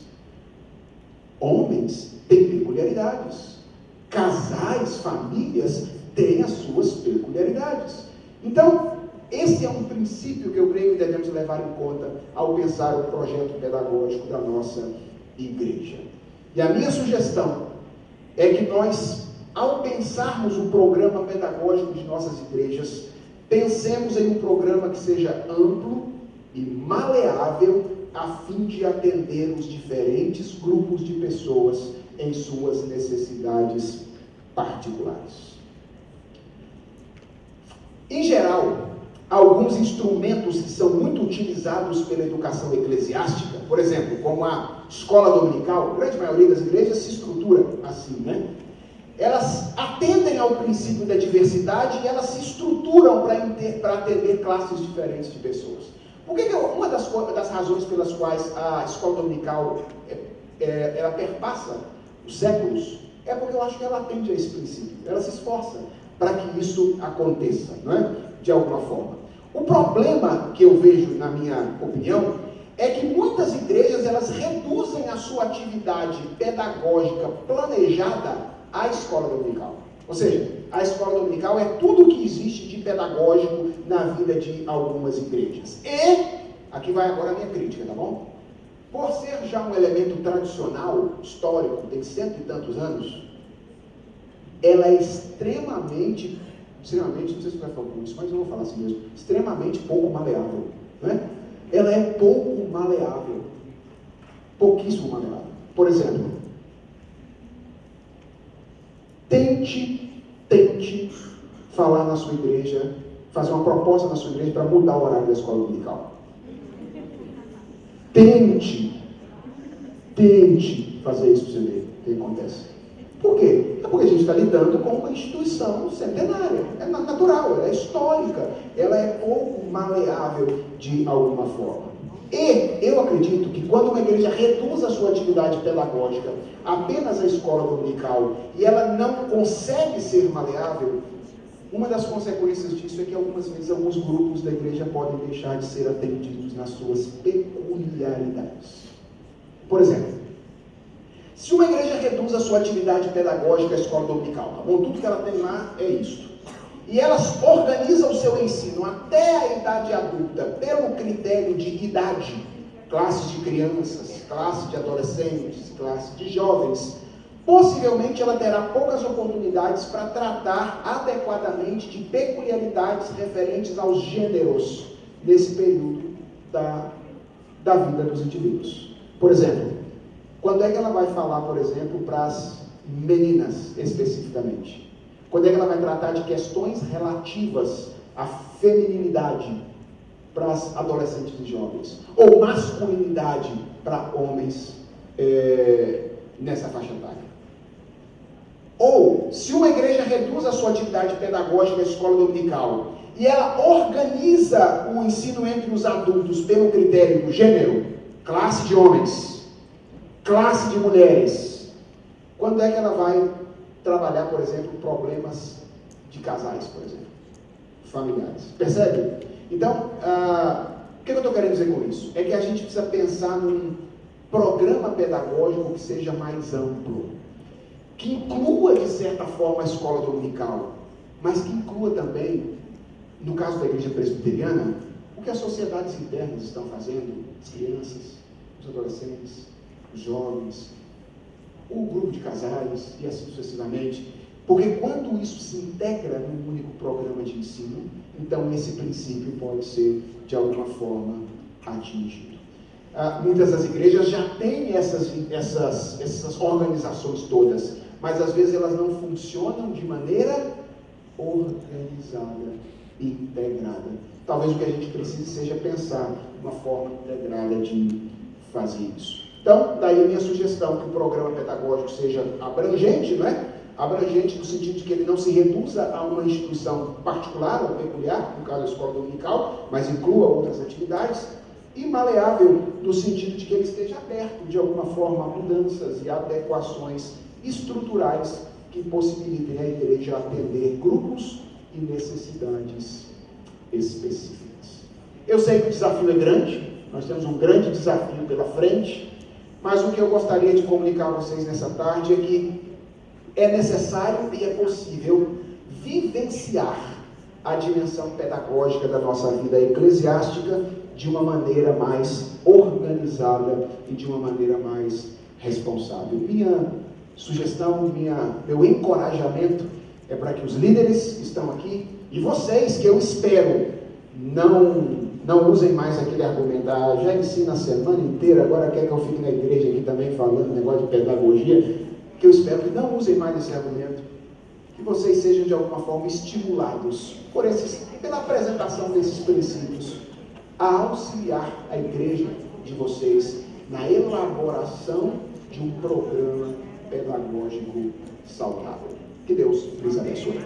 Homens têm peculiaridades. Casais, famílias têm as suas peculiaridades. Então, esse é um princípio que eu creio que devemos levar em conta ao pensar o projeto pedagógico da nossa igreja. E a minha sugestão é que nós, ao pensarmos o programa pedagógico de nossas igrejas, pensemos em um programa que seja amplo e maleável, a fim de atender os diferentes grupos de pessoas em suas necessidades particulares. Em geral, alguns instrumentos que são muito utilizados pela educação eclesiástica, por exemplo, como a escola dominical, a grande maioria das igrejas se estrutura assim, né? Elas atendem ao princípio da diversidade e elas se estruturam para atender classes diferentes de pessoas. Por que uma das razões pelas quais a escola dominical ela perpassa os séculos é porque eu acho que ela atende a esse princípio. Ela se esforça para que isso aconteça, não é? De alguma forma. O problema que eu vejo, na minha opinião, é que muitas igrejas, elas reduzem a sua atividade pedagógica planejada à escola dominical. Ou seja, a escola dominical é tudo que existe de pedagógico na vida de algumas igrejas. E, aqui vai agora a minha crítica, tá bom? Por ser já um elemento tradicional, histórico, tem 100 e tantos anos, ela é extremamente, não sei se vai falar com isso, mas eu vou falar assim mesmo, extremamente pouco maleável, né? Ela é pouco maleável, pouquíssimo maleável. Por exemplo, tente falar na sua igreja, fazer uma proposta na sua igreja para mudar o horário da escola dominical. Tente fazer isso para você ver o que acontece. Por quê? É porque a gente está lidando com uma instituição centenária, é natural, ela é histórica, ela é pouco maleável de alguma forma. E eu acredito que quando uma igreja reduz a sua atividade pedagógica apenas à escola dominical e ela não consegue ser maleável, uma das consequências disso é que algumas vezes alguns grupos da igreja podem deixar de ser atendidos nas suas peculiaridades. Por exemplo, se uma igreja reduz a sua atividade pedagógica à escola dominical, tá bom? Tudo que ela tem lá é isso. E elas organizam o seu ensino até a idade adulta pelo critério de idade, classe de crianças, classe de adolescentes, classe de jovens, possivelmente ela terá poucas oportunidades para tratar adequadamente de peculiaridades referentes aos gêneros nesse período da vida dos indivíduos. Por exemplo, quando é que ela vai falar, por exemplo, para as meninas especificamente? Quando é que ela vai tratar de questões relativas à feminilidade para as adolescentes e jovens? Ou masculinidade para homens nessa faixa etária? Ou, se uma igreja reduz a sua atividade pedagógica na escola dominical e ela organiza o ensino entre os adultos pelo critério do gênero, classe de homens, classe de mulheres, quando é que ela vai trabalhar, por exemplo, problemas de casais, por exemplo, familiares? Percebe? Então, o que eu estou querendo dizer com isso? É que a gente precisa pensar num programa pedagógico que seja mais amplo, que inclua, de certa forma, a escola dominical, mas que inclua também, no caso da igreja presbiteriana, o que as sociedades internas estão fazendo, as crianças, os adolescentes, os jovens, o grupo de casais e assim sucessivamente, porque quando isso se integra num único programa de ensino, então esse princípio pode ser, de alguma forma, atingido. Muitas das igrejas já têm essas organizações todas, mas às vezes elas não funcionam de maneira organizada e integrada. Talvez o que a gente precise seja pensar uma forma integrada de fazer isso. Então, daí a minha sugestão que o programa pedagógico seja abrangente, não é? Abrangente no sentido de que ele não se reduza a uma instituição particular ou peculiar, no caso a escola dominical, mas inclua outras atividades, e maleável no sentido de que ele esteja aberto, de alguma forma, a mudanças e adequações estruturais que possibilitem a igreja atender grupos e necessidades específicas. Eu sei que o desafio é grande, nós temos um grande desafio pela frente, mas o que eu gostaria de comunicar a vocês nessa tarde é que é necessário e é possível vivenciar a dimensão pedagógica da nossa vida eclesiástica de uma maneira mais organizada e de uma maneira mais responsável. Minha sugestão, meu encorajamento é para que os líderes que estão aqui e vocês, que eu espero, não usem mais aquele argumento, já ensina a semana inteira, agora quer que eu fique na igreja aqui também falando negócio de pedagogia, que eu espero que não usem mais esse argumento, que vocês sejam de alguma forma estimulados pela apresentação desses princípios, a auxiliar a igreja de vocês na elaboração de um programa pedagógico saudável. Que Deus lhes abençoe.